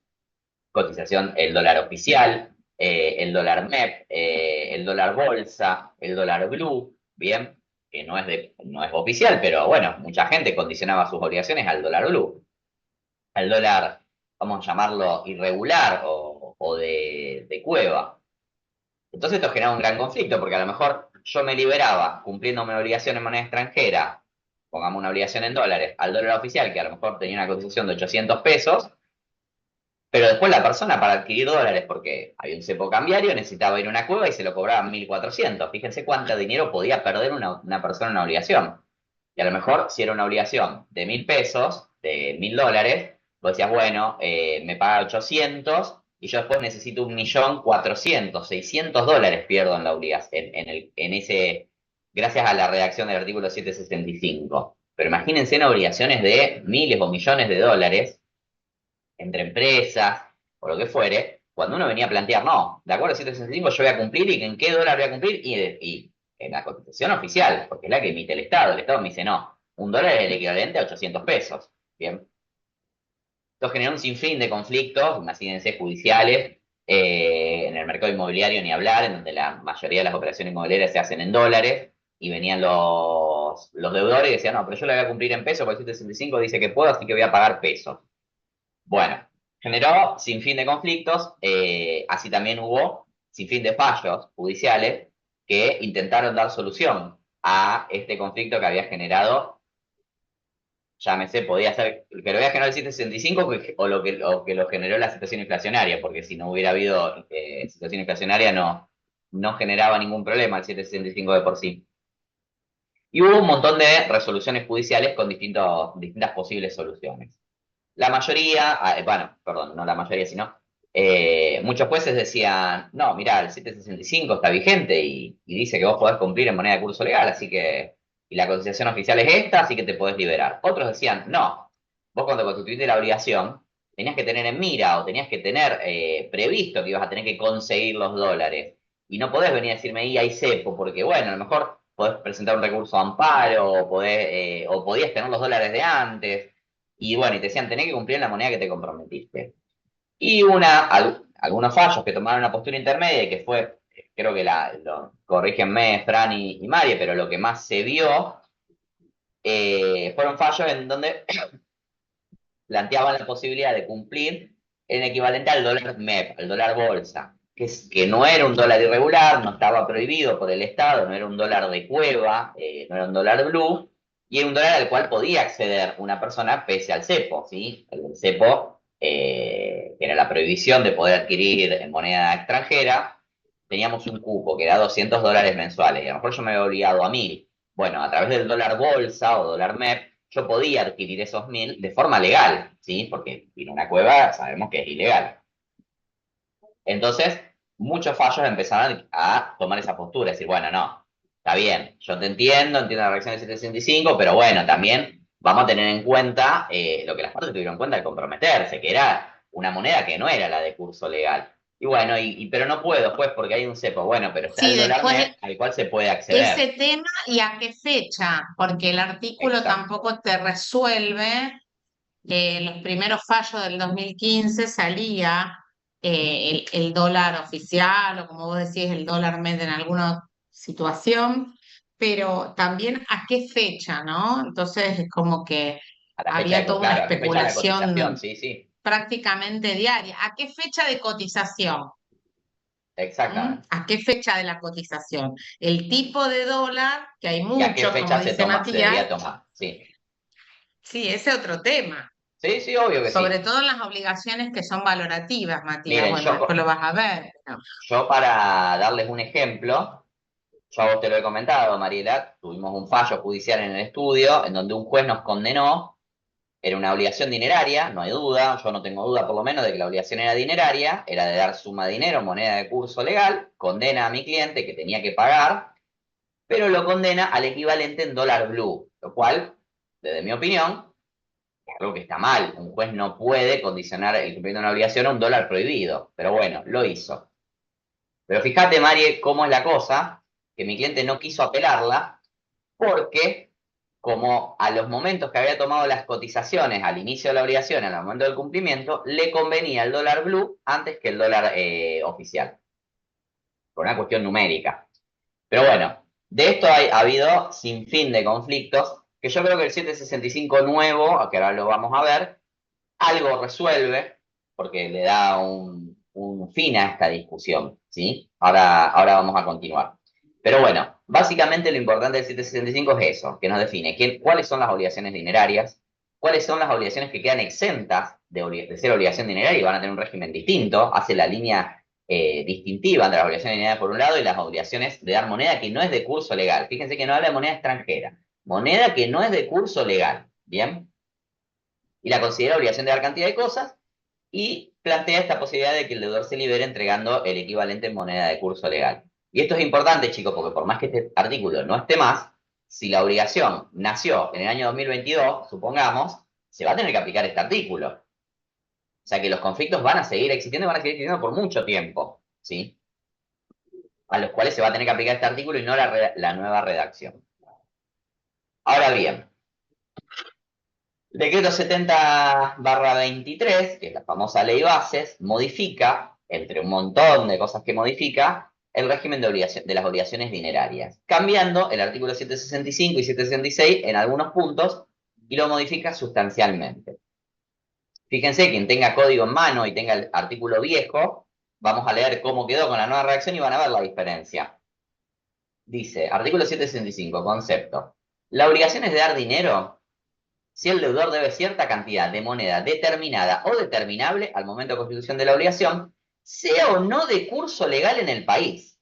Cotización, el dólar oficial, el dólar MEP, el dólar bolsa, el dólar blue, bien, que no es oficial, pero bueno, mucha gente condicionaba sus obligaciones al dólar blue, al dólar, vamos a llamarlo irregular o de cueva. Entonces esto genera un gran conflicto, porque a lo mejor yo me liberaba cumpliendo mi obligación en moneda extranjera, pongamos una obligación en dólares, al dólar oficial, que a lo mejor tenía una cotización de 800 pesos, pero después la persona para adquirir dólares, porque había un cepo cambiario, necesitaba ir a una cueva y se lo cobraban 1.400. Fíjense cuánto dinero podía perder una persona en una obligación. Y a lo mejor, si era una obligación de 1.000 pesos, de 1.000 dólares, vos decías, bueno, me paga 800 y yo después necesito 1.400.000, 600 dólares pierdo en la obligación, gracias a la redacción del artículo 765. Pero imagínense en obligaciones de miles o millones de dólares entre empresas o lo que fuere, cuando uno venía a plantear, no, de acuerdo a 765 yo voy a cumplir y en qué dólar voy a cumplir y en la cotización oficial, porque es la que emite el Estado me dice, no, un dólar es el equivalente a 800 pesos, ¿bien? Esto genera un sinfín de conflictos, imagínense judiciales, en el mercado inmobiliario ni hablar, en donde la mayoría de las operaciones inmobiliarias se hacen en dólares, y venían los deudores y decían, no, pero yo le voy a cumplir en pesos, porque el 765 dice que puedo, así que voy a pagar pesos. Bueno, generó sin fin de conflictos, así también hubo sin fin de fallos judiciales que intentaron dar solución a este conflicto que había generado, llámese, podía ser, que lo había generado el 765 o que lo generó la situación inflacionaria, porque si no hubiera habido situación inflacionaria no generaba ningún problema el 765 de por sí. Y hubo un montón de resoluciones judiciales con distintas posibles soluciones. La mayoría, bueno, perdón, no la mayoría, sino muchos jueces decían, no, mira, el 765 está vigente y dice que vos podés cumplir en moneda de curso legal, así que, y la cotización oficial es esta, así que te podés liberar. Otros decían, no, vos cuando constituiste la obligación, tenías que tener en mira o tenías que tener previsto que ibas a tener que conseguir los dólares. Y no podés venir a decirme, y hay cepo, porque bueno, a lo mejor podés presentar un recurso de amparo o podías tener los dólares de antes. Y bueno, y te decían, tenés que cumplir en la moneda que te comprometiste. Y algunos fallos que tomaron una postura intermedia y que fue, creo que corrígenme Fran y Marie, pero lo que más se vio fueron fallos en donde planteaban la posibilidad de cumplir en equivalente al dólar MEP, al dólar bolsa, que no era un dólar irregular, no estaba prohibido por el Estado, no era un dólar de cueva, no era un dólar blue, y era un dólar al cual podía acceder una persona pese al cepo, ¿sí? El cepo, que era la prohibición de poder adquirir en moneda extranjera, teníamos un cupo que era 200 dólares mensuales, y a lo mejor yo me había obligado a 1.000. Bueno, a través del dólar bolsa o dólar MEP, yo podía adquirir esos 1.000 de forma legal, ¿sí? Porque en una cueva sabemos que es ilegal. Entonces, muchos fallos empezaron a tomar esa postura, decir, bueno, no, está bien, yo te entiendo la reacción del 765, pero bueno, también vamos a tener en cuenta lo que las partes tuvieron en cuenta al comprometerse, que era una moneda que no era la de curso legal. Y bueno, pero no puedo, pues, porque hay un cepo. Bueno, pero está Sí, el dólar después MEP al cual se puede ese acceder. tema y a qué fecha, porque el artículo Exacto. tampoco te resuelve. Los primeros fallos del 2015 salía el dólar oficial o como vos decís, el dólar MED en alguna situación, pero también a qué fecha, ¿no? Entonces es como que A la fecha había toda una claro, a la fecha de la cotización, especulación sí, sí, prácticamente diaria. ¿A qué fecha de cotización? ¿Mm? exactamente. ¿A qué fecha de la cotización? El tipo de dólar, que hay ¿Y a qué muchos, como fecha se dice toma, se Matías, debería tomar? Sí. sí, ese es otro tema. Sí, sí, obvio que Sobre sí. todo en las obligaciones que son valorativas, Matías. Miren, Bueno, después lo vas a ver. ¿No? yo para darles un ejemplo, yo a vos te lo he comentado, Mariela, tuvimos un fallo judicial en el estudio en donde un juez nos condenó era una obligación dineraria, no hay duda, yo no tengo duda por lo menos de que la obligación era dineraria, era de dar suma de dinero, moneda de curso legal, condena a mi cliente que tenía que pagar, pero lo condena al equivalente en dólar blue, lo cual, desde mi opinión, es algo que está mal. Un juez no puede condicionar el cumplimiento de una obligación a un dólar prohibido, pero bueno, lo hizo. Pero fíjate, Marie, cómo es la cosa, que mi cliente no quiso apelarla porque como a los momentos que había tomado las cotizaciones al inicio de la obligación, al momento del cumplimiento, le convenía el dólar blue antes que el dólar oficial, por una cuestión numérica. Pero bueno, de esto ha habido sin fin de conflictos, que yo creo que el 765 nuevo, que ahora lo vamos a ver, algo resuelve, porque le da un fin a esta discusión, ¿sí? Ahora vamos a continuar. Pero bueno, básicamente lo importante del 765 es eso, que nos define cuáles son las obligaciones dinerarias, cuáles son las obligaciones que quedan exentas de ser obligación dineraria y van a tener un régimen distinto, hace la línea distintiva entre las obligaciones dinerarias por un lado y las obligaciones de dar moneda que no es de curso legal. Fíjense que no habla de moneda extranjera, moneda que no es de curso legal, ¿bien? Y la considera obligación de dar cantidad de cosas y plantea esta posibilidad de que el deudor se libere entregando el equivalente en moneda de curso legal. Y esto es importante, chicos, porque por más que este artículo no esté más, si la obligación nació en el año 2022, supongamos, se va a tener que aplicar este artículo. O sea que los conflictos van a seguir existiendo y van a seguir existiendo por mucho tiempo, ¿sí? A los cuales se va a tener que aplicar este artículo y no la nueva redacción. Ahora bien, Decreto 70/23, que es la famosa ley bases, modifica, entre un montón de cosas que modifica, el régimen de las obligaciones dinerarias, cambiando el artículo 765 y 766 en algunos puntos y lo modifica sustancialmente. Fíjense, quien tenga código en mano y tenga el artículo viejo, vamos a leer cómo quedó con la nueva redacción y van a ver la diferencia. Dice, artículo 765, concepto. La obligación es de dar dinero si el deudor debe cierta cantidad de moneda determinada o determinable al momento de constitución de la obligación, sea o no de curso legal en el país.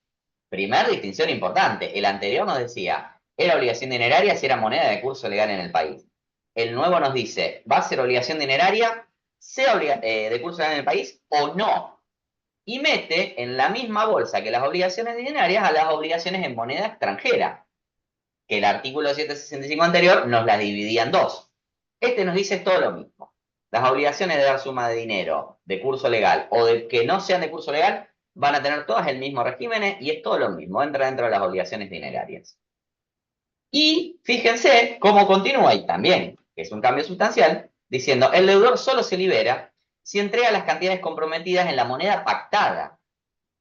Primer distinción importante. El anterior nos decía, era obligación dineraria si era moneda de curso legal en el país. El nuevo nos dice, va a ser obligación dineraria, sea de curso legal en el país o no. Y mete en la misma bolsa que las obligaciones dinerarias a las obligaciones en moneda extranjera, que el artículo 765 anterior nos las dividía en dos. Este nos dice todo lo mismo. Las obligaciones de dar suma de dinero de curso legal o de que no sean de curso legal van a tener todas el mismo régimen y es todo lo mismo, entra dentro de las obligaciones dinerarias. Y fíjense cómo continúa y también, que es un cambio sustancial, diciendo, el deudor solo se libera si entrega las cantidades comprometidas en la moneda pactada.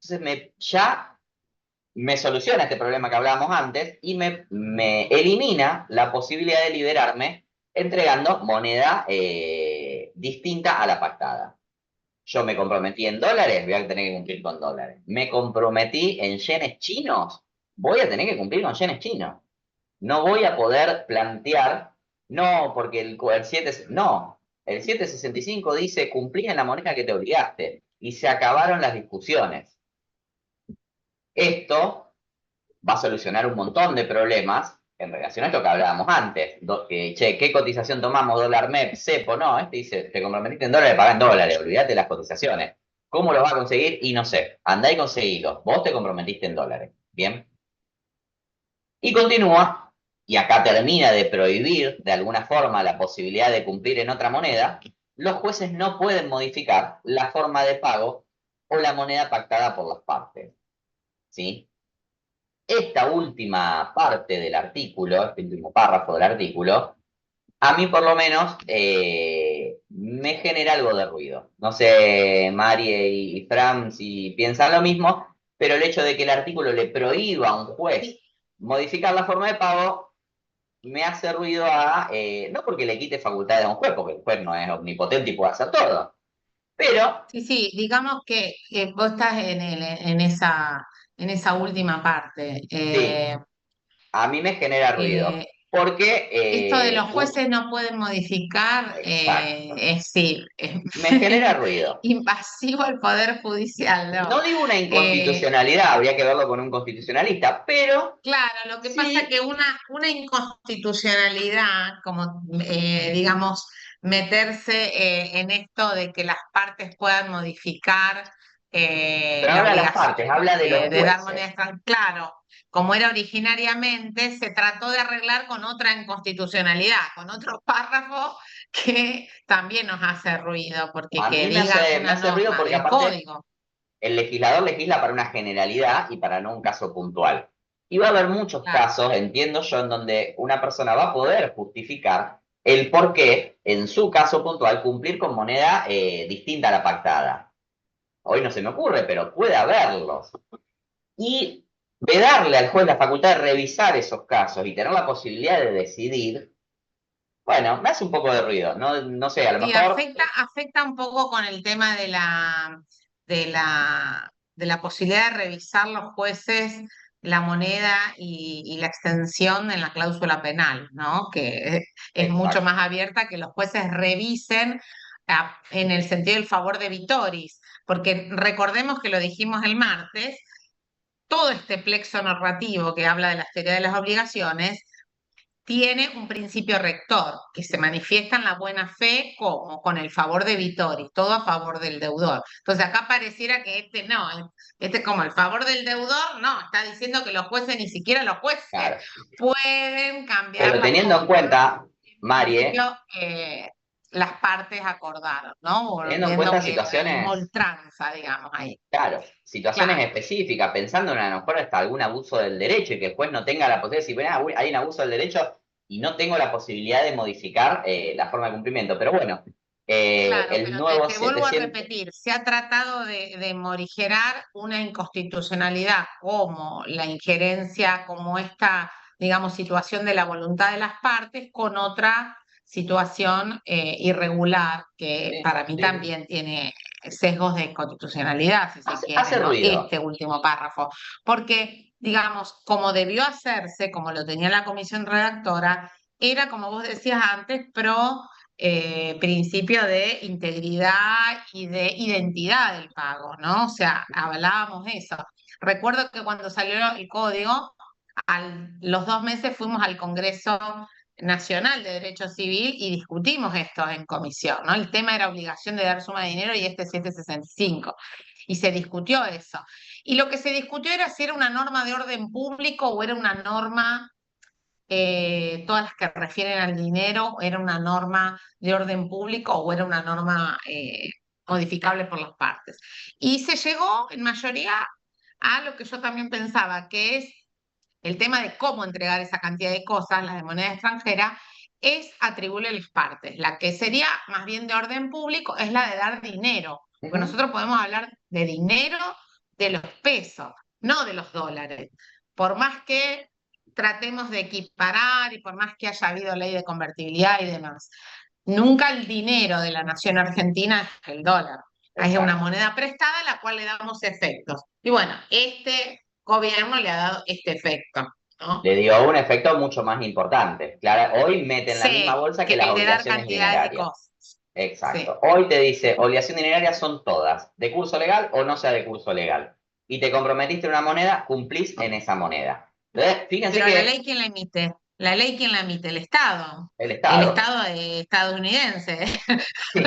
Entonces ya me soluciona este problema que hablábamos antes y me elimina la posibilidad de liberarme entregando moneda distinta a la pactada. Yo me comprometí en dólares, voy a tener que cumplir con dólares. Me comprometí en yenes chinos, voy a tener que cumplir con yenes chinos. No voy a poder plantear, no, porque el 7, no, el 765 dice cumplir en la moneda que te obligaste y se acabaron las discusiones. Esto va a solucionar un montón de problemas en relación a esto que hablábamos antes. ¿Qué cotización tomamos? ¿Dólar MEP, CEPO? No, este dice, te comprometiste en dólares, pagá en dólares, olvídate de las cotizaciones. ¿Cómo lo vas a conseguir? Y no sé, andá y conseguilo. Vos te comprometiste en dólares. Bien. Y continúa, y acá termina de prohibir de alguna forma la posibilidad de cumplir en otra moneda. Los jueces no pueden modificar la forma de pago o la moneda pactada por las partes. ¿Sí? Esta última parte del artículo, este último párrafo del artículo, a mí por lo menos me genera algo de ruido. No sé, Marie y Fran, si piensan lo mismo, pero el hecho de que el artículo le prohíba a un juez modificar la forma de pago me hace ruido no porque le quite facultades a un juez, porque el juez no es omnipotente y puede hacer todo, pero Sí, sí, digamos que vos estás en esa última parte. sí, a mí me genera ruido. Eh, Porque, Esto de los jueces no pueden modificar, exacto, es sí, es me genera ruido. invasivo al Poder Judicial, ¿no? No digo una Eh, inconstitucionalidad, habría que verlo con un constitucionalista, pero claro, lo que pasa sí, que una inconstitucionalidad, como digamos, meterse en esto de que las partes puedan modificar Pero no la habla de las obligación partes, habla de los de dar moneda jueces. extranjera. Claro, como era originariamente, se trató de arreglar con otra inconstitucionalidad, con otro párrafo que también nos hace ruido, porque A que mí diga me una hace ruido norma porque del aparte código. el legislador legisla para una generalidad y para no un caso puntual. Y va a haber muchos Claro, casos, entiendo yo, en donde una persona va a poder justificar el por qué, en su caso puntual, cumplir con moneda distinta a la pactada. Hoy no se me ocurre, pero puede haberlos. Y de darle al juez la facultad de revisar esos casos y tener la posibilidad de decidir, bueno, me hace un poco de ruido. No, no sé, a lo sí, mejor, afecta un poco con el tema de la posibilidad de revisar los jueces la moneda y la extensión en la cláusula penal, ¿no? Que es mucho exacto. más abierta que los jueces revisen en el sentido del favor de Vitoris, porque recordemos que lo dijimos el martes, todo este plexo narrativo que habla de la teoría de las obligaciones tiene un principio rector que se manifiesta en la buena fe como con el favor de Vitoris, todo a favor del deudor. Entonces acá pareciera que este no, este como el favor del deudor, no, está diciendo que los jueces, ni siquiera los jueces, Claro. pueden cambiar Pero las teniendo en cosas. cuenta, En Marie, principio, las partes acordaron, ¿no? teniendo en Volviendo cuenta que la misma situaciones, ultranza, digamos, ahí. claro, situaciones Claro. específicas, pensando en a lo mejor hasta algún abuso del derecho y que después no tenga la posibilidad de decir, bueno, hay un abuso del derecho y no tengo la posibilidad de modificar la forma de cumplimiento. Pero bueno, Claro, el pero nuevo te vuelvo a 700, repetir, se ha tratado de morigerar una inconstitucionalidad como la injerencia, como esta, digamos, situación de la voluntad de las partes con otra situación irregular que sí, para mí sí, también tiene sesgos de constitucionalidad, si se quiere, hace ¿no? ruido. Este último párrafo, porque, digamos, como debió hacerse, como lo tenía la comisión redactora, era, como vos decías antes, pro principio de integridad y de identidad del pago, ¿no? O sea, hablábamos de eso. Recuerdo que cuando salió el código, los 2 meses fuimos al Congreso Nacional de Derecho Civil y discutimos esto en comisión, ¿no? El tema era obligación de dar suma de dinero y este 765. Y se discutió eso. Y lo que se discutió era si era una norma de orden público o era una norma todas las que refieren al dinero, era una norma de orden público o era una norma modificable por las partes. Y se llegó en mayoría a lo que yo también pensaba, que es el tema de cómo entregar esa cantidad de cosas, las de moneda extranjera, es atribuirle a las partes. La que sería más bien de orden público es la de dar dinero. Porque Ujú. nosotros podemos hablar de dinero de los pesos, no de los dólares. Por más que tratemos de equiparar y por más que haya habido ley de convertibilidad y demás, nunca el dinero de la nación argentina es el dólar. Es una Exacto. moneda prestada a la cual le damos efectos. Y bueno, este gobierno le ha dado este efecto, ¿no? Le dio un efecto mucho más importante. Claro, hoy mete en la misma Sí, bolsa que que las el de dar obligaciones cantidades de dinerarias. cosas. Exacto. Sí. Hoy te dice, obligación dineraria son todas, de curso legal o no sea de curso legal. Y te comprometiste en una moneda, cumplís en esa moneda. Entonces, fíjense Pero la que ley, ¿quién la emite? La ley, ¿quién la emite? El Estado. el El Estado, Estado estadounidense. sí,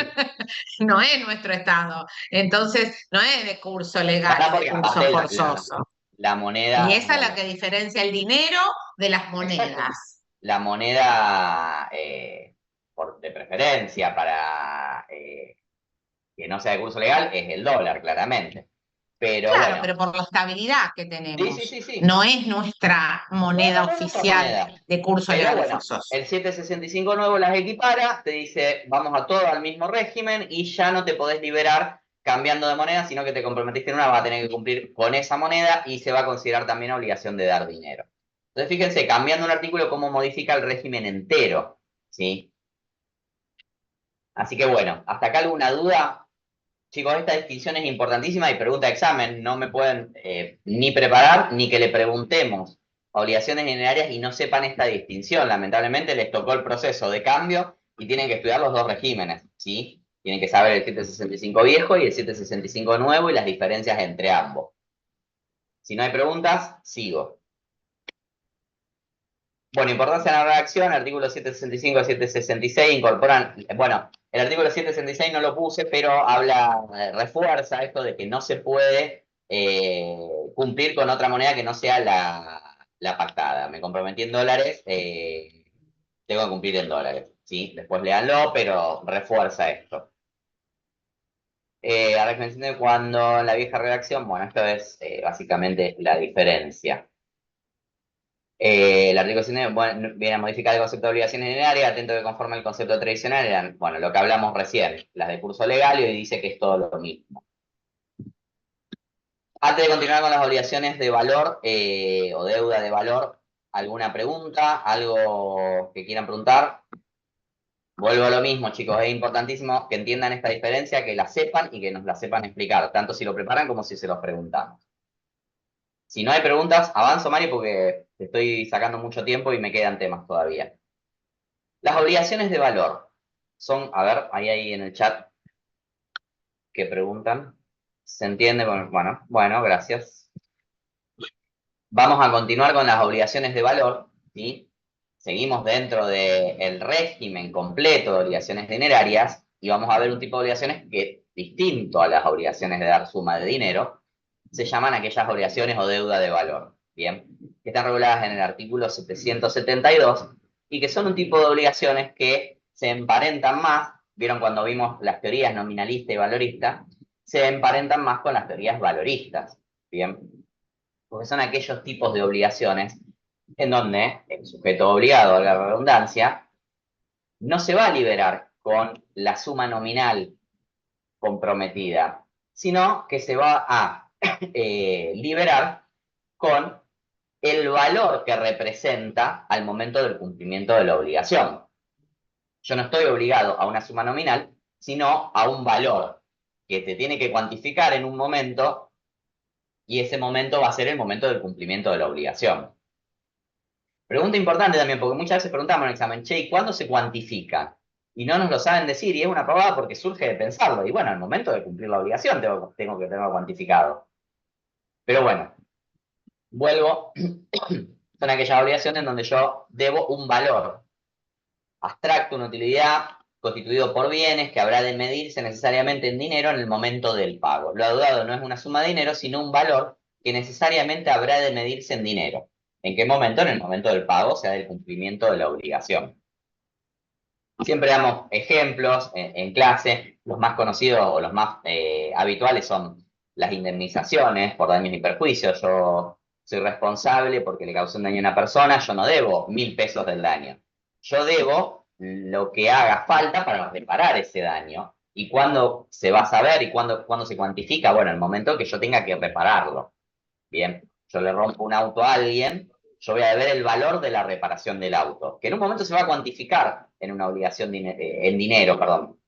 No es nuestro Estado. Entonces, no es de curso legal para y de porque curso aparte forzoso. la Y moneda, esa es la bueno, que diferencia el dinero de las exacto, monedas. la moneda de preferencia para que no sea de curso legal es el dólar, claramente. Pero Claro, bueno, pero por la estabilidad que sí, sí, tenemos. sí, sí. No es nuestra No, no, moneda no es nuestra oficial moneda. de curso Pero legal y bueno, forzoso. el 765 nuevo las equipara, te dice, vamos a todo al mismo régimen y ya no te podés liberar cambiando de moneda, sino que te comprometiste en una, vas a tener que cumplir con esa moneda y se va a considerar también obligación de dar dinero. Entonces, fíjense, cambiando un artículo, cómo modifica el régimen entero, ¿sí? Así que bueno, hasta acá alguna duda. Chicos, esta distinción es importantísima y pregunta de examen. No me pueden ni preparar ni que le preguntemos obligaciones generarias y no sepan esta distinción. Lamentablemente les tocó el proceso de cambio y tienen que estudiar los dos regímenes, ¿sí? Tienen que saber el 765 viejo y el 765 nuevo y las diferencias entre ambos. Si no hay preguntas, sigo. Bueno, importancia de la redacción, artículo 765 a 766 incorporan, bueno, el artículo 766 no lo puse, pero habla, refuerza esto de que no se puede cumplir con otra moneda que no sea la pactada. Me comprometí en dólares, tengo que cumplir en dólares, ¿sí? Después léanlo, pero refuerza esto. A reflexión de cuando en la vieja redacción, bueno, esto es básicamente la diferencia. El artículo 19, bueno, viene a modificar el concepto de obligaciones dinerarias, atento que conforme el concepto tradicional eran, bueno, lo que hablamos recién, las de curso legal, y dice que es todo lo mismo. Antes de continuar con las obligaciones de valor o deuda de valor, ¿alguna pregunta? ¿Algo que quieran preguntar? Vuelvo a lo mismo, chicos, es importantísimo que entiendan esta diferencia, que la sepan y que nos la sepan explicar, tanto si lo preparan como si se los preguntamos. Si no hay preguntas, avanzo, Mari, porque te estoy sacando mucho tiempo y me quedan temas todavía. Las obligaciones de valor son, a ver, ahí hay en el chat que preguntan. ¿Se entiende? Bueno, gracias. Vamos a continuar con las obligaciones de valor, ¿sí? Seguimos dentro del régimen completo de obligaciones dinerarias y vamos a ver un tipo de obligaciones que, distinto a las obligaciones de dar suma de dinero, se llaman aquellas obligaciones o deuda de valor, ¿bien? Que están reguladas en el artículo 772 y que son un tipo de obligaciones que se emparentan más, vieron cuando vimos las teorías nominalista y valorista, se emparentan más con las teorías valoristas, ¿bien? Porque son aquellos tipos de obligaciones en donde el sujeto obligado, a la redundancia, no se va a liberar con la suma nominal comprometida, sino que se va a liberar con el valor que representa al momento del cumplimiento de la obligación. Yo no estoy obligado a una suma nominal, sino a un valor que te tiene que cuantificar en un momento y ese momento va a ser el momento del cumplimiento de la obligación. Pregunta importante también, porque muchas veces preguntamos en el examen, che, ¿y cuándo se cuantifica? Y no nos lo saben decir, y es una pavada porque surge de pensarlo. Y bueno, al momento de cumplir la obligación tengo que tenerlo cuantificado. Pero bueno, vuelvo, son aquellas obligaciones en donde yo debo un valor abstracto, una utilidad constituido por bienes que habrá de medirse necesariamente en dinero en el momento del pago. Lo adeudado no es una suma de dinero, sino un valor que necesariamente habrá de medirse en dinero. ¿En qué momento? En el momento del pago, o sea, del cumplimiento de la obligación. Siempre damos ejemplos en clase, los más conocidos o los más habituales son las indemnizaciones por daños y perjuicios. Yo soy responsable porque le causé un daño a una persona, yo no debo 1.000 pesos del daño. Yo debo lo que haga falta para reparar ese daño. ¿Y cuándo se va a saber y cuándo se cuantifica? Bueno, el momento que yo tenga que repararlo. Bien, yo le rompo un auto a alguien, yo voy a deber el valor de la reparación del auto, que en un momento se va a cuantificar en una obligación en dinero, perdón.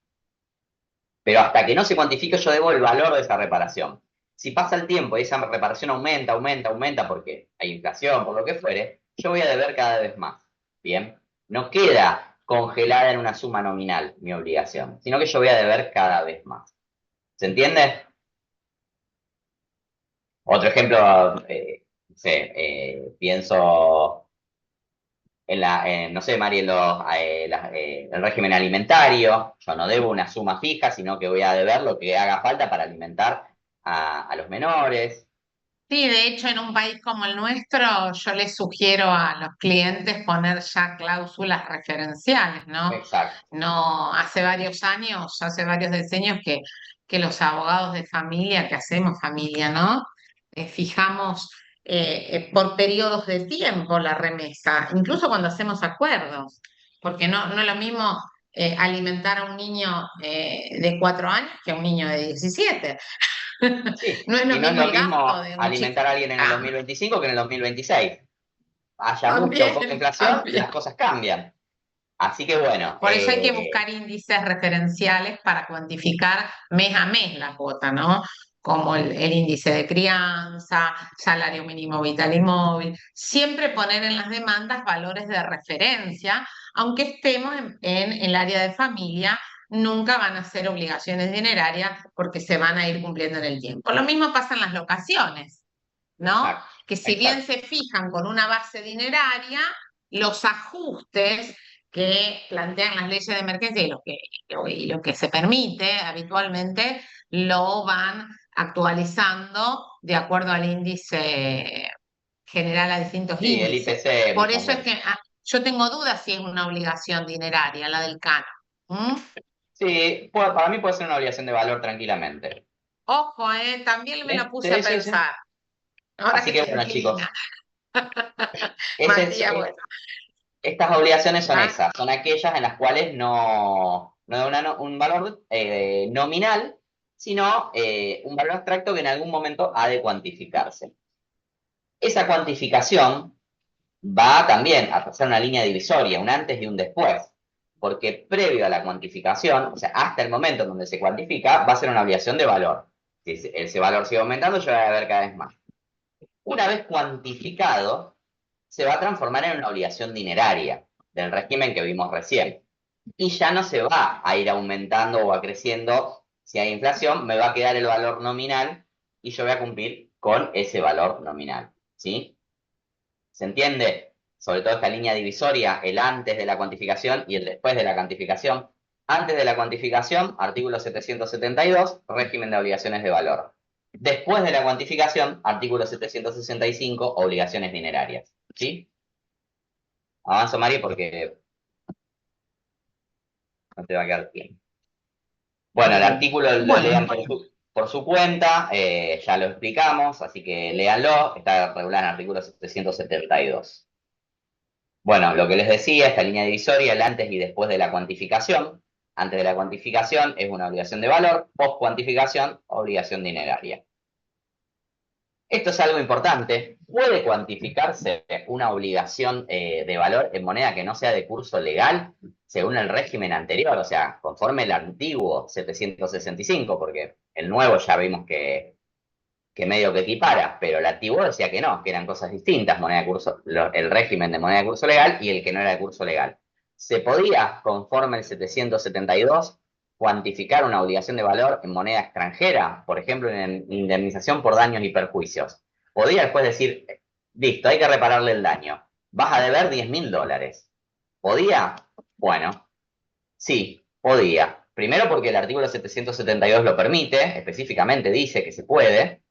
Pero hasta que no se cuantifique, yo debo el valor de esa reparación. Si pasa el tiempo y esa reparación aumenta porque hay inflación, por lo que fuere, yo voy a deber cada vez más. Bien, no queda congelada en una suma nominal mi obligación, sino que yo voy a deber cada vez más. ¿Se entiende? Otro ejemplo, no sé, pienso no sé, Mari, el régimen alimentario. Yo no debo una suma fija, sino que voy a deber lo que haga falta para alimentar a los menores. Sí, de hecho, en un país como el nuestro, yo les sugiero a los clientes poner ya cláusulas referenciales, ¿no? Exacto. No, hace varios decenios que los abogados de familia, que hacemos familia, ¿no? Fijamos por periodos de tiempo la remesa, incluso cuando hacemos acuerdos, porque no es lo mismo alimentar a un niño de 4 años que a un niño de 17. Sí, No es lo y no es mismo lo el gasto mismo de un chico. alimentar a alguien en el Ah, 2025 que en el 2026. Haya mucha o poca también, inflación, también. las cosas cambian. Así que bueno, Por eso hay que buscar índices referenciales para cuantificar mes a mes la cuota, ¿no? Como el índice de crianza, salario mínimo vital y móvil. Siempre poner en las demandas valores de referencia, aunque estemos en el área de familia, nunca van a ser obligaciones dinerarias porque se van a ir cumpliendo en el tiempo. Lo mismo pasa en las locaciones, ¿no? exacto, Que si bien exacto. se fijan con una base dineraria, los ajustes que plantean las leyes de emergencia y lo que se permite habitualmente lo van actualizando de acuerdo al índice general, a distintos Sí, el índices. IPC Por muchas eso es que veces. yo tengo dudas si es una obligación dineraria la del canon. ¿Mm? Sí, para mí puede ser una obligación de valor tranquilamente. Ojo, también me la puse a Sí, sí, sí. pensar, ahora Así que que se bueno, inclina. chicos, ese es, Matías, bueno. estas obligaciones son Ah, esas, son aquellas en las cuales no es un valor nominal, sino un valor abstracto que en algún momento ha de cuantificarse. Esa cuantificación va también a trazar una línea divisoria, un antes y un después, porque previo a la cuantificación, o sea, hasta el momento en donde se cuantifica, va a ser una obligación de valor. Si ese valor sigue aumentando, yo voy a ver cada vez más. Una vez cuantificado, se va a transformar en una obligación dineraria del régimen que vimos recién. Y ya no se va a ir aumentando o creciendo. Si hay inflación, me va a quedar el valor nominal y yo voy a cumplir con ese valor nominal. ¿Sí? ¿Se entiende? Sobre todo esta línea divisoria, el antes de la cuantificación y el después de la cuantificación. Antes de la cuantificación, artículo 772, régimen de obligaciones de valor. Después de la cuantificación, artículo 765, obligaciones dinerarias. ¿Sí? Avanzo, Mari, porque no te va a quedar bien. Bueno, el artículo lo bueno, lean por su cuenta, ya lo explicamos, así que léanlo, está regulado en el artículo 772. Bueno, lo que les decía, esta línea divisoria, el antes y después de la cuantificación. Antes de la cuantificación es una obligación de valor, post cuantificación, obligación dineraria. Esto es algo importante. ¿Puede cuantificarse una obligación de valor en moneda que no sea de curso legal según el régimen anterior? O sea, conforme el antiguo 765, porque el nuevo ya vimos que medio que equipara, pero el antiguo decía que no, que eran cosas distintas, moneda de curso, el régimen de moneda de curso legal y el que no era de curso legal. ¿Se podía, conforme el 772, cuantificar una obligación de valor en moneda extranjera? Por ejemplo, en indemnización por daños y perjuicios. Podía después decir, listo, hay que repararle el daño. Vas a deber $10.000. ¿Podía? Bueno, sí, podía. Primero porque el artículo 772 lo permite, específicamente dice que se puede.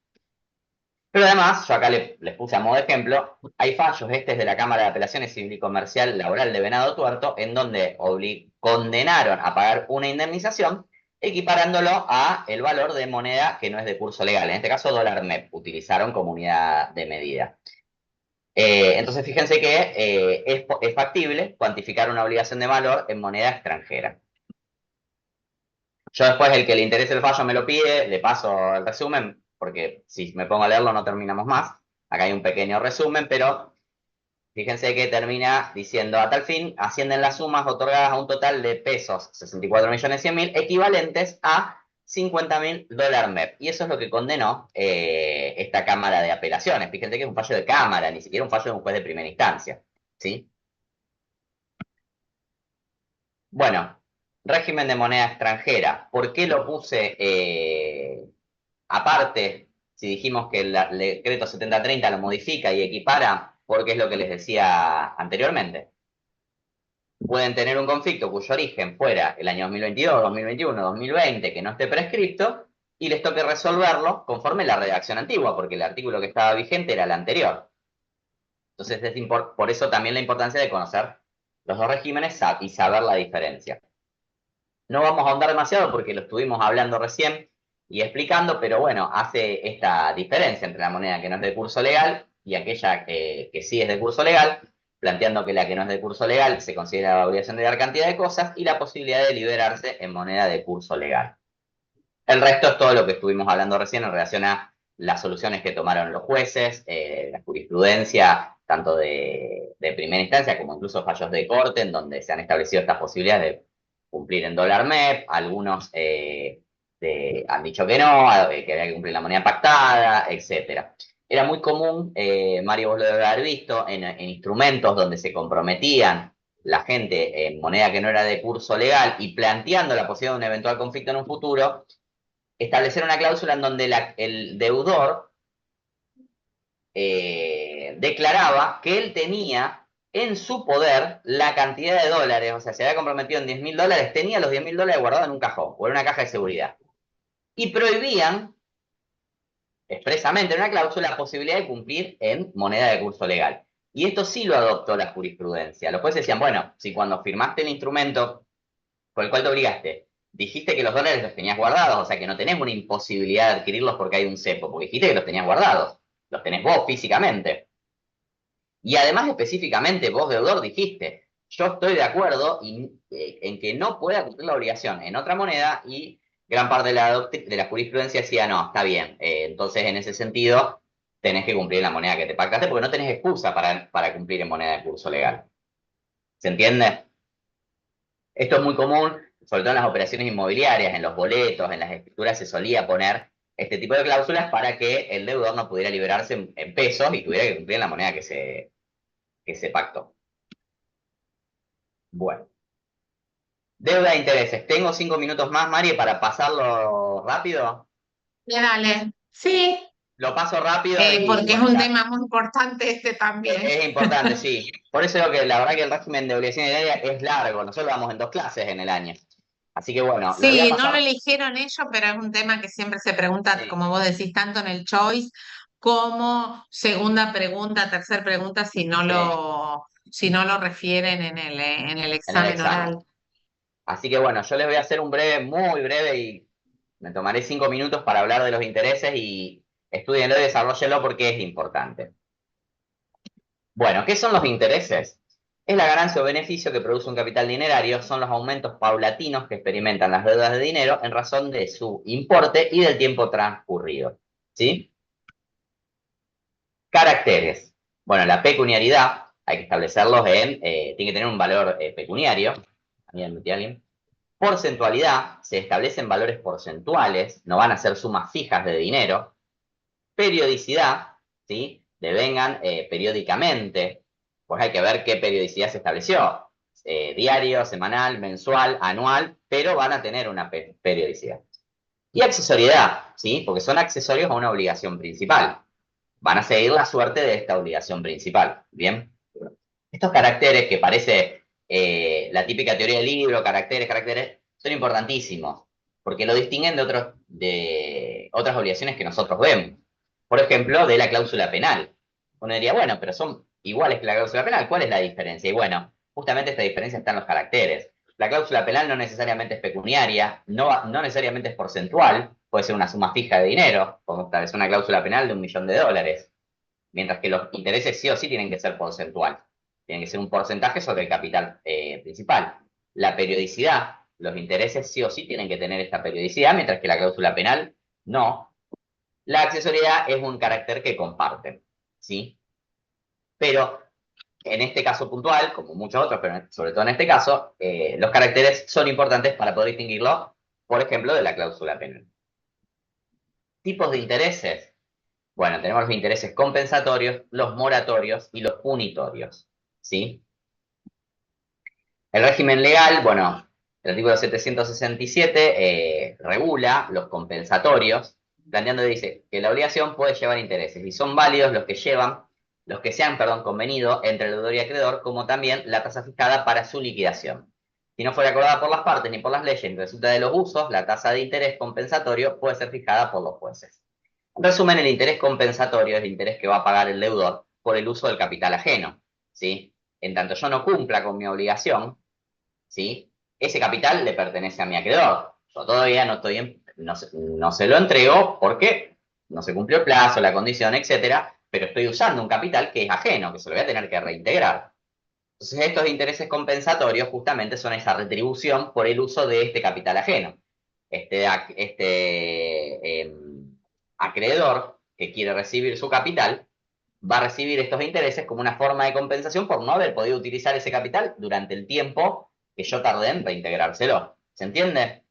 Pero además, yo acá les puse a modo de ejemplo, hay fallos, este es de la Cámara de Apelaciones Civil y Comercial Laboral de Venado Tuerto, en donde condenaron a pagar una indemnización, equiparándolo a el valor de moneda que no es de curso legal. En este caso, dólar MEP, utilizaron como unidad de medida. Entonces, fíjense que es factible cuantificar una obligación de valor en moneda extranjera. Yo después, el que le interese el fallo me lo pide, le paso el resumen, porque si me pongo a leerlo no terminamos más. Acá hay un pequeño resumen, pero fíjense que termina diciendo, a tal fin, ascienden las sumas otorgadas a un total de pesos 64.100.000, equivalentes a $50.000 MEP. Y eso es lo que condenó esta Cámara de Apelaciones. Fíjense que es un fallo de Cámara, ni siquiera un fallo de un juez de primera instancia. ¿Sí? Bueno, régimen de moneda extranjera. ¿Por qué lo puse aparte? Si dijimos que el decreto 7030 lo modifica y equipara, porque es lo que les decía anteriormente. Pueden tener un conflicto cuyo origen fuera el año 2022, 2021, 2020, que no esté prescripto, y les toque resolverlo conforme la redacción antigua, porque el artículo que estaba vigente era el anterior. Entonces, por eso también la importancia de conocer los dos regímenes y saber la diferencia. No vamos a ahondar demasiado porque lo estuvimos hablando recién y explicando, pero bueno, hace esta diferencia entre la moneda que no es de curso legal y aquella que sí es de curso legal, planteando que la que no es de curso legal se considera la obligación de dar cantidad de cosas y la posibilidad de liberarse en moneda de curso legal. El resto es todo lo que estuvimos hablando recién en relación a las soluciones que tomaron los jueces, la jurisprudencia, tanto de primera instancia como incluso fallos de corte, en donde se han establecido estas posibilidades de cumplir en dólar MEP, algunos han dicho que no, que había que cumplir la moneda pactada, etcétera. Era muy común, Mario, vos lo debe haber visto, en instrumentos donde se comprometían la gente en moneda que no era de curso legal y planteando la posibilidad de un eventual conflicto en un futuro, establecer una cláusula en donde el deudor declaraba que él tenía en su poder la cantidad de dólares, o sea, se había comprometido en $10.000, tenía los $10.000 guardados en un cajón o en una caja de seguridad. Y prohibían expresamente en una cláusula la posibilidad de cumplir en moneda de curso legal. Y esto sí lo adoptó la jurisprudencia. Los jueces decían, bueno, si cuando firmaste el instrumento por el cual te obligaste, dijiste que los dólares los tenías guardados, o sea que no tenés una imposibilidad de adquirirlos porque hay un cepo, porque dijiste que los tenías guardados, los tenés vos físicamente. Y además específicamente vos, deudor, dijiste, yo estoy de acuerdo en que no pueda cumplir la obligación en otra moneda y gran parte de la jurisprudencia decía, no, está bien, entonces en ese sentido tenés que cumplir la moneda que te pactaste porque no tenés excusa para cumplir en moneda de curso legal. ¿Se entiende? Esto es muy común, sobre todo en las operaciones inmobiliarias, en los boletos, en las escrituras se solía poner este tipo de cláusulas para que el deudor no pudiera liberarse en pesos y tuviera que cumplir en la moneda que se pactó. Bueno, deuda de intereses. Tengo 5 minutos más, Mari, para pasarlo rápido. Dale. Sí, Lo paso rápido y porque es bueno, un ya. tema muy importante este también. Es importante, sí. Por eso digo que la verdad que el régimen de obligación diaria es largo. Nosotros vamos en 2 clases en el año. Así que bueno, lo voy a Sí, no lo pasar. eligieron ellos, pero es un tema que siempre se pregunta, Sí, como vos decís, tanto en el choice como segunda pregunta, tercera pregunta, sí, si no lo refieren en el en el examen examen. oral. Así que bueno, yo les voy a hacer un breve, muy breve, y me tomaré 5 minutos para hablar de los intereses y estudienlo y desarrollenlo porque es importante. Bueno, ¿qué son los intereses? Es la ganancia o beneficio que produce un capital dinerario, son los aumentos paulatinos que experimentan las deudas de dinero en razón de su importe y del tiempo transcurrido. ¿Sí? Caracteres. Bueno, la pecuniariedad, hay que establecerlos tiene que tener un valor pecuniario. ¿Alguien metí a alguien? Porcentualidad, se establecen valores porcentuales, no van a ser sumas fijas de dinero. Periodicidad, ¿sí? Devengan periódicamente, pues hay que ver qué periodicidad se estableció. Diario, semanal, mensual, anual, pero van a tener una periodicidad. Y accesoriedad, ¿sí? Porque son accesorios a una obligación principal. Van a seguir la suerte de esta obligación principal, ¿bien? Estos caracteres que parece la típica teoría del libro, caracteres, son importantísimos, porque lo distinguen de otras obligaciones que nosotros vemos. Por ejemplo, de la cláusula penal. Uno diría, bueno, pero son iguales que la cláusula penal, ¿cuál es la diferencia? Y bueno, justamente esta diferencia está en los caracteres. La cláusula penal no necesariamente es pecuniaria, no necesariamente es porcentual, puede ser una suma fija de dinero, como establecer una cláusula penal de $1.000.000, mientras que los intereses sí o sí tienen que ser porcentual, tienen que ser un porcentaje sobre el capital principal. La periodicidad, los intereses sí o sí tienen que tener esta periodicidad, mientras que la cláusula penal no. La accesoriedad es un carácter que comparten, ¿sí? Pero en este caso puntual, como muchos otros, pero sobre todo en este caso, los caracteres son importantes para poder distinguirlo, por ejemplo, de la cláusula penal. Tipos de intereses. Bueno, tenemos los intereses compensatorios, los moratorios y los punitorios, ¿sí? El régimen legal, bueno, el artículo 767 regula los compensatorios, planteando, dice, que la obligación puede llevar intereses y son válidos los que sean, perdón, convenido entre el deudor y acreedor, como también la tasa fijada para su liquidación. Si no fuera acordada por las partes ni por las leyes ni resulta de los usos, la tasa de interés compensatorio puede ser fijada por los jueces. En resumen, el interés compensatorio es el interés que va a pagar el deudor por el uso del capital ajeno, ¿sí? En tanto yo no cumpla con mi obligación, ¿sí? Ese capital le pertenece a mi acreedor. Yo todavía no se lo entrego porque no se cumplió el plazo, la condición, etcétera, pero estoy usando un capital que es ajeno, que se lo voy a tener que reintegrar. Entonces, estos intereses compensatorios justamente son esa retribución por el uso de este capital ajeno. Este acreedor que quiere recibir su capital va a recibir estos intereses como una forma de compensación por no haber podido utilizar ese capital durante el tiempo que yo tardé en reintegrárselo. ¿Se entiende?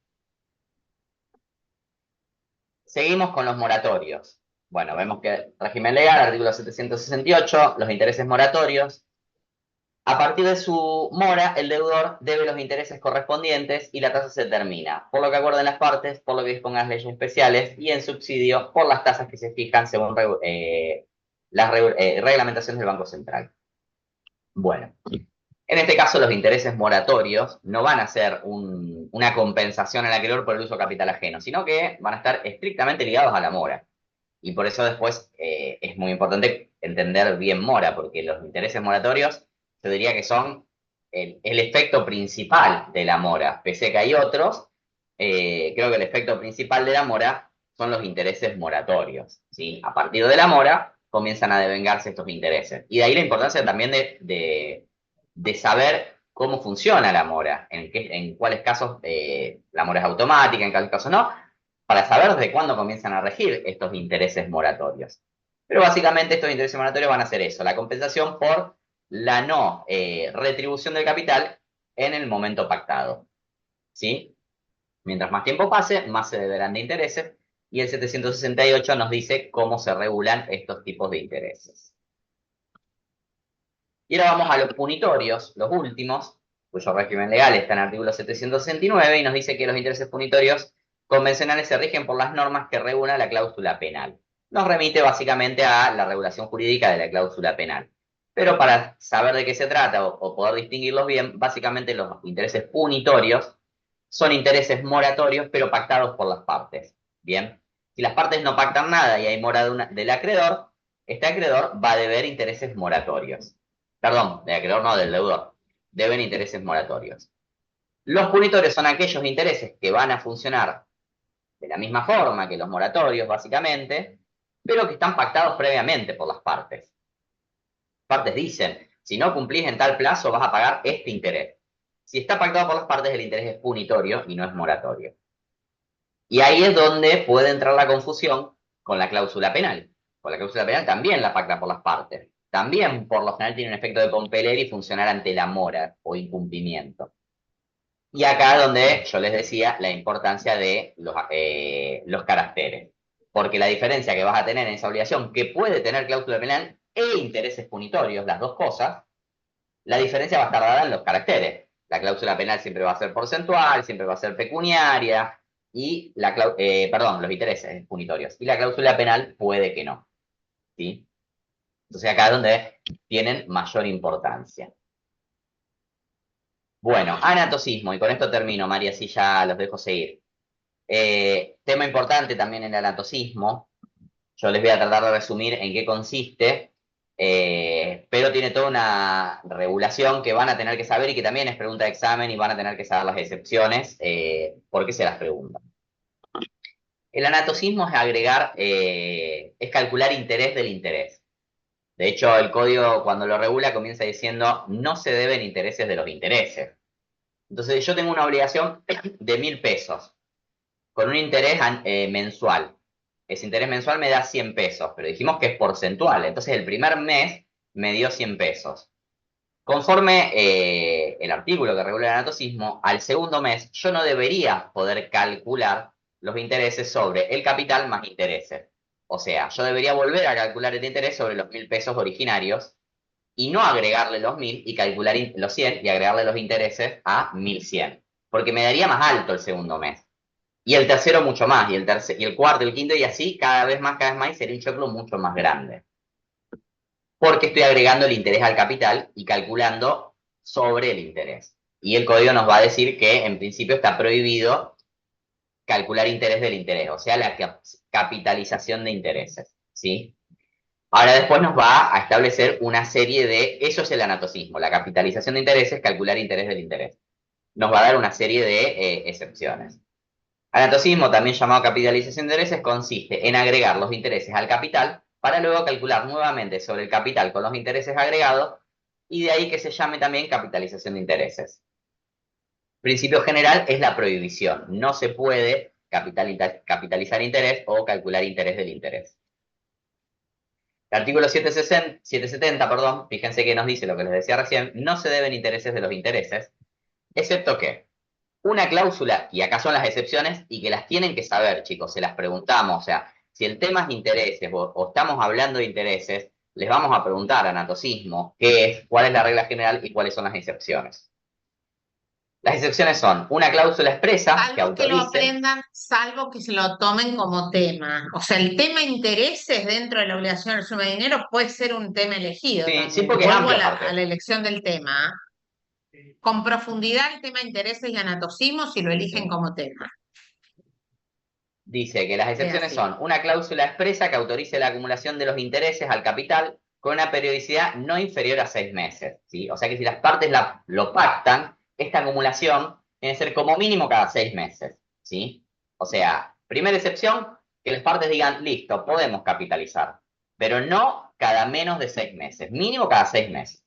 Seguimos con los moratorios. Bueno, vemos que régimen legal, artículo 768, los intereses moratorios. A partir de su mora, el deudor debe los intereses correspondientes y la tasa se termina, por lo que acuerden las partes, por lo que dispongan las leyes especiales y en subsidio por las tasas que se fijan según las reglamentaciones del Banco Central. Bueno, en este caso los intereses moratorios no van a ser una compensación al acreedor por el uso de capital ajeno, sino que van a estar estrictamente ligados a la mora. Y por eso después es muy importante entender bien mora, porque los intereses moratorios yo diría que son el efecto principal de la mora. Pese a que hay otros, creo que el efecto principal de la mora son los intereses moratorios, ¿sí? A partir de la mora comienzan a devengarse estos intereses. Y de ahí la importancia también de saber cómo funciona la mora, en cuáles casos la mora es automática, en cuáles casos no, para saber desde cuándo comienzan a regir estos intereses moratorios. Pero básicamente estos intereses moratorios van a ser eso, la compensación por la no retribución del capital en el momento pactado. ¿Sí? Mientras más tiempo pase, más se deberán de intereses, y el 768 nos dice cómo se regulan estos tipos de intereses. Y ahora vamos a los punitorios, los últimos, cuyo régimen legal está en el artículo 769 y nos dice que los intereses punitorios convencionales se rigen por las normas que regulan la cláusula penal. Nos remite básicamente a la regulación jurídica de la cláusula penal. Pero para saber de qué se trata o poder distinguirlos bien, básicamente los intereses punitorios son intereses moratorios, pero pactados por las partes. Bien, si las partes no pactan nada y hay mora del acreedor, este acreedor va a deber intereses moratorios. Perdón, del acreedor no, del deudor. Deben intereses moratorios. Los punitorios son aquellos intereses que van a funcionar de la misma forma que los moratorios, básicamente, pero que están pactados previamente por las partes. Las partes dicen, si no cumplís en tal plazo vas a pagar este interés. Si está pactado por las partes, el interés es punitorio y no es moratorio. Y ahí es donde puede entrar la confusión con la cláusula penal. Con la cláusula penal también la pacta por las partes. También, por lo general, tiene un efecto de compeler y funcionar ante la mora o incumplimiento. Y acá donde yo les decía la importancia de los caracteres. Porque la diferencia que vas a tener en esa obligación, que puede tener cláusula penal e intereses punitorios, las dos cosas, la diferencia va a estar dada en los caracteres. La cláusula penal siempre va a ser porcentual, siempre va a ser pecuniaria, y perdón, los intereses punitorios. Y la cláusula penal puede que no. ¿Sí? Entonces acá es donde tienen mayor importancia. Bueno, anatocismo, y con esto termino, María, así ya los dejo seguir. Tema importante también en el anatocismo, yo les voy a tratar de resumir en qué consiste, pero tiene toda una regulación que van a tener que saber y que también es pregunta de examen y van a tener que saber las excepciones, porque se las preguntan. El anatocismo es agregar, es calcular interés del interés. De hecho, el código cuando lo regula comienza diciendo no se deben intereses de los intereses. Entonces yo tengo una obligación de 1.000 pesos con un interés mensual. Ese interés mensual me da 100 pesos, pero dijimos que es porcentual. Entonces el primer mes me dio 100 pesos. Conforme el artículo que regula el anatocismo, al segundo mes yo no debería poder calcular los intereses sobre el capital más intereses. O sea, yo debería volver a calcular el interés sobre los 1.000 pesos originarios y no agregarle los 1.000 y calcular los 100 y agregarle los intereses a 1.100. Porque me daría más alto el segundo mes. Y el tercero mucho más, y el cuarto, el quinto, y así cada vez más, y sería un choclo mucho más grande. Porque estoy agregando el interés al capital y calculando sobre el interés. Y el código nos va a decir que en principio está prohibido calcular interés del interés, o sea, la capitalización de intereses, ¿sí? Ahora después nos va a establecer una serie de, eso es el anatocismo, la capitalización de intereses, calcular interés del interés. Nos va a dar una serie de excepciones. Anatocismo, también llamado capitalización de intereses, consiste en agregar los intereses al capital para luego calcular nuevamente sobre el capital con los intereses agregados y de ahí que se llame también capitalización de intereses. Principio general es la prohibición. No se puede capitalizar interés o calcular interés del interés. El artículo 770, perdón, fíjense que nos dice lo que les decía recién, no se deben intereses de los intereses, excepto que una cláusula, y acá son las excepciones, y que las tienen que saber, chicos, se las preguntamos, o sea, si el tema es intereses o estamos hablando de intereses, les vamos a preguntar anatocismo, qué es, cuál es la regla general y cuáles son las excepciones. Las excepciones son una cláusula expresa que Salvo que lo autorice. aprendan, salvo que se lo tomen como tema. O sea, el tema intereses dentro de la obligación de suma de dinero puede ser un tema elegido Sí, sí, también. porque es Vuelvo a amplio a aparte. la elección del tema. Con profundidad el tema intereses y anatocismo si lo eligen Sí. como tema. Dice que las Es excepciones así. son una cláusula expresa que autorice la acumulación de los intereses al capital con una periodicidad no inferior a 6 meses, ¿sí? O sea que si las partes lo pactan, esta acumulación tiene que ser como mínimo cada 6 meses, ¿sí? O sea, primera excepción, que las partes digan, listo, podemos capitalizar, pero no cada menos de 6 meses, mínimo cada 6 meses.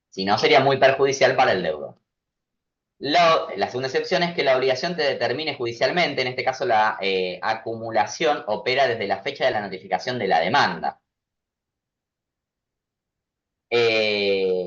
Si no, sería muy perjudicial para el deudor. La segunda excepción es que la obligación te determine judicialmente, en este caso la acumulación opera desde la fecha de la notificación de la demanda. Eh,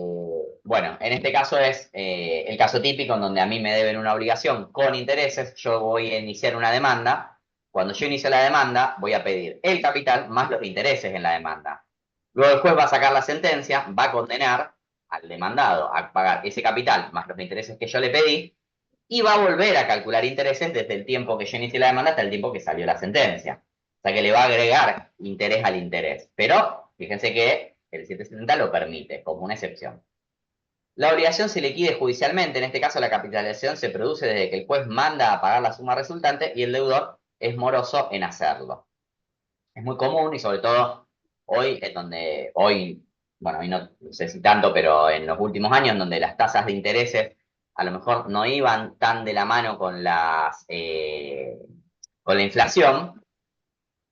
bueno, en este caso es el caso típico en donde a mí me deben una obligación con intereses, yo voy a iniciar una demanda. Cuando yo inicio la demanda, voy a pedir el capital más los intereses en la demanda. Luego el juez va a sacar la sentencia, va a condenar al demandado a pagar ese capital más los intereses que yo le pedí y va a volver a calcular intereses desde el tiempo que yo inicié la demanda hasta el tiempo que salió la sentencia. O sea que le va a agregar interés al interés. Pero fíjense que el 770 lo permite como una excepción. La obligación se liquide judicialmente, en este caso la capitalización se produce desde que el juez manda a pagar la suma resultante y el deudor es moroso en hacerlo. Es muy común y sobre todo hoy, en donde hoy, bueno, hoy no sé si tanto, pero en los últimos años, donde las tasas de intereses a lo mejor no iban tan de la mano con la inflación,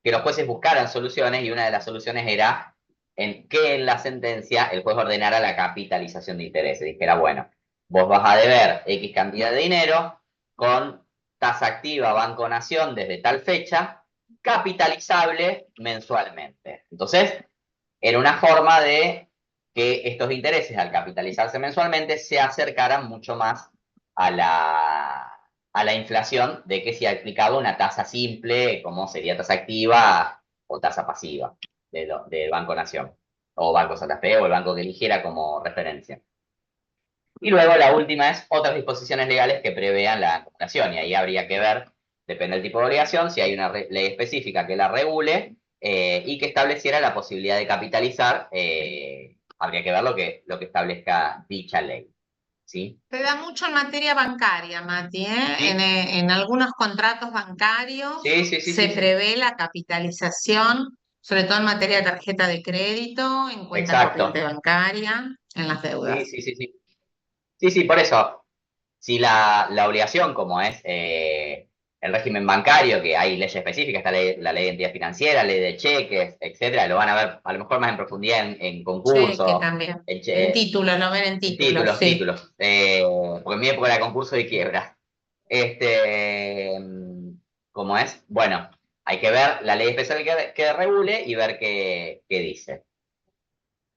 que los jueces buscaran soluciones y una de las soluciones era que en la sentencia el juez ordenara la capitalización de intereses. Dijera, bueno, vos vas a deber X cantidad de dinero con tasa activa Banco Nación desde tal fecha, capitalizable mensualmente. Entonces, era una forma de que estos intereses, al capitalizarse mensualmente, se acercaran mucho más a la inflación de que si aplicaba una tasa simple, como sería tasa activa o tasa pasiva del Banco Nación, o Banco Santa Fe, o el banco que eligiera como referencia. Y luego la última es otras disposiciones legales que prevean la acumulación, y ahí habría que ver, depende del tipo de obligación, si hay una ley específica que la regule y que estableciera la posibilidad de capitalizar, habría que ver lo que establezca dicha ley. ¿Sí? Se da mucho en materia bancaria, Mati, ¿eh? Sí, En algunos contratos bancarios sí, sí, sí, se sí, sí. prevé la capitalización, sobre todo en materia de tarjeta de crédito, en cuenta corriente Exacto. bancaria, en las Sí, deudas. sí, sí, sí. Sí, sí, por eso. Si la obligación, como es el régimen bancario, que hay leyes específicas, está la ley de entidad financiera, ley de cheques, etcétera, lo van a ver a lo mejor más en profundidad en Cheque concursos, también. En títulos, lo ven en en títulos, títulos, sí. títulos. Porque en mi época era concurso de quiebra. Este, ¿Cómo es? Bueno, hay que ver la ley especial que regule y ver qué dice.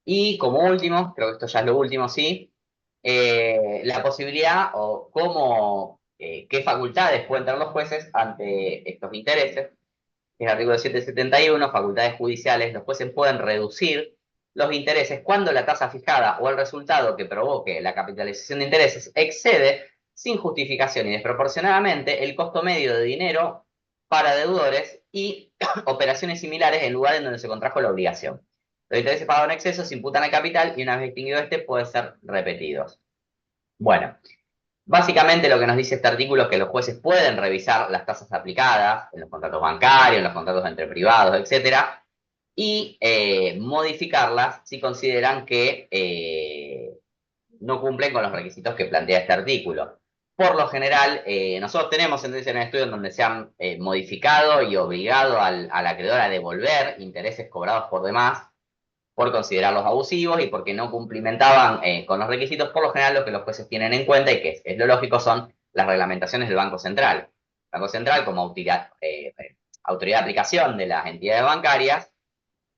Y como último, creo que esto ya es lo último, sí, la posibilidad o cómo, qué facultades pueden tener los jueces ante estos intereses. En el artículo 771, facultades judiciales, los jueces pueden reducir los intereses cuando la tasa fijada o el resultado que provoque la capitalización de intereses excede sin justificación y desproporcionadamente el costo medio de dinero para deudores y operaciones similares en lugares en donde se contrajo la obligación. Los intereses pagados en exceso se imputan al capital y una vez extinguido este pueden ser repetidos. Bueno, básicamente lo que nos dice este artículo es que los jueces pueden revisar las tasas aplicadas en los contratos bancarios, en los contratos entre privados, etcétera, y modificarlas si consideran que no cumplen con los requisitos que plantea este artículo. Por lo general, nosotros tenemos sentencias en el estudio en donde se han modificado y obligado al acreedor a devolver intereses cobrados por demás por considerarlos abusivos y porque no cumplimentaban con los requisitos. Por lo general, lo que los jueces tienen en cuenta y que es lo lógico son las reglamentaciones del Banco Central. El Banco Central, como autoridad de aplicación de las entidades bancarias,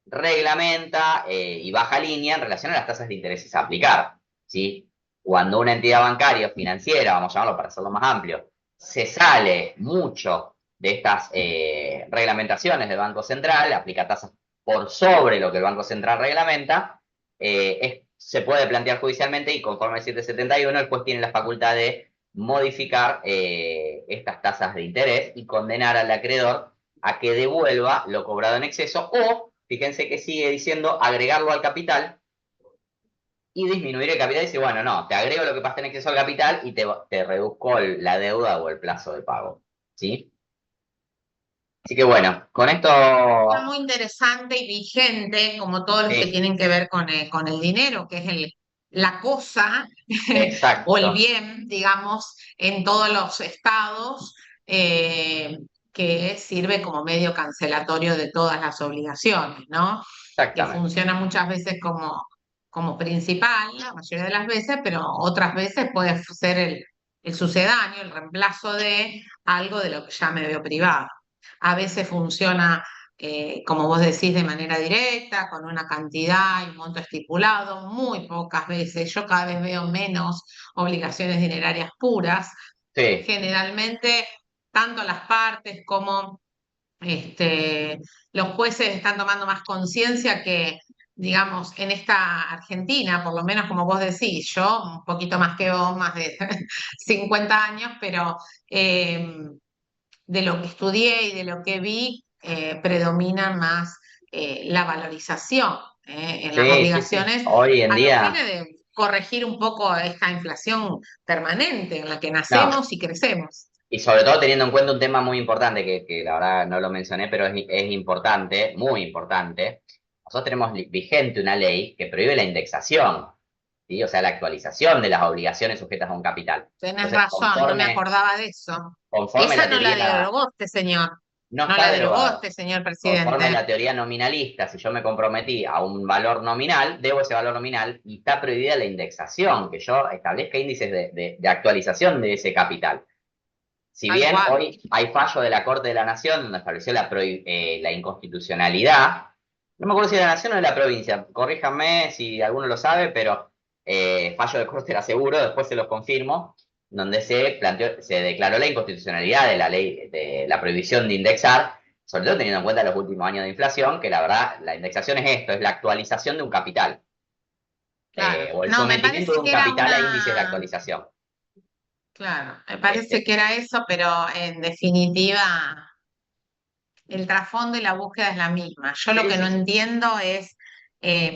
reglamenta y baja línea en relación a las tasas de intereses a aplicar. ¿Sí? Cuando una entidad bancaria o financiera, vamos a llamarlo para hacerlo más amplio, se sale mucho de estas reglamentaciones del Banco Central, aplica tasas por sobre lo que el Banco Central reglamenta, se puede plantear judicialmente y conforme al 771 el juez tiene la facultad de modificar estas tasas de interés y condenar al acreedor a que devuelva lo cobrado en exceso o, fíjense que sigue diciendo, agregarlo al capital y disminuir el capital y dice, bueno, no, te agrego lo que pasa en exceso al capital y te reduzco la deuda o el plazo de pago. ¿Sí? Así que bueno, con esto, Está muy interesante y vigente, como todos los que sí, tienen que ver con el dinero, que es la cosa o el exacto, bien, digamos, en todos los estados, eh, que sirve como medio cancelatorio de todas las obligaciones, ¿no? Que exactamente. funciona muchas veces como principal, la mayoría de las veces, pero otras veces puede ser el sucedáneo, el reemplazo de algo de lo que ya me veo privado. A veces funciona, como vos decís, de manera directa, con una cantidad y un monto estipulado, muy pocas veces. Yo cada vez veo menos obligaciones dinerarias puras. Sí, Generalmente, tanto las partes como los jueces están tomando más conciencia que, digamos, en esta Argentina, por lo menos como vos decís, yo un poquito más que vos, más de 50 años, pero de lo que estudié y de lo que vi, predominan más la valorización en las sí, sí, sí. obligaciones Hoy en a los día, fines de corregir un poco esta inflación permanente en la que no, nacemos y crecemos. y sobre todo teniendo en cuenta un tema muy importante, que la verdad no lo mencioné, pero es importante, muy importante. Nosotros tenemos vigente una ley que prohíbe la indexación, ¿sí? O sea, la actualización de las obligaciones sujetas a un capital. Tenés Entonces, razón, no me acordaba de eso. conforme Esa la no la teoría, derogó este señor, no no está la derogó derogada. este señor Conforme presidente. la teoría nominalista, si yo me comprometí a un valor nominal, debo ese valor nominal y está prohibida la indexación, que yo establezca índices de actualización de ese capital. Si Tal bien cual. hoy hay fallo de la Corte de la Nación donde estableció la inconstitucionalidad, no me acuerdo si de la Nación o de la provincia, corríjanme si alguno lo sabe, pero fallo de Corte era seguro, después se los confirmo, donde se declaró la inconstitucionalidad de la ley de la prohibición de indexar, sobre todo teniendo en cuenta los últimos años de inflación, que la verdad la indexación es esto, es la actualización de un capital, Claro. o el No, me sometimiento de parece un que era capital a índices de una, actualización. claro, me parece Este, que era eso, pero en definitiva el trasfondo y la búsqueda es la misma. Yo lo sí, que no sí, sí. entiendo es,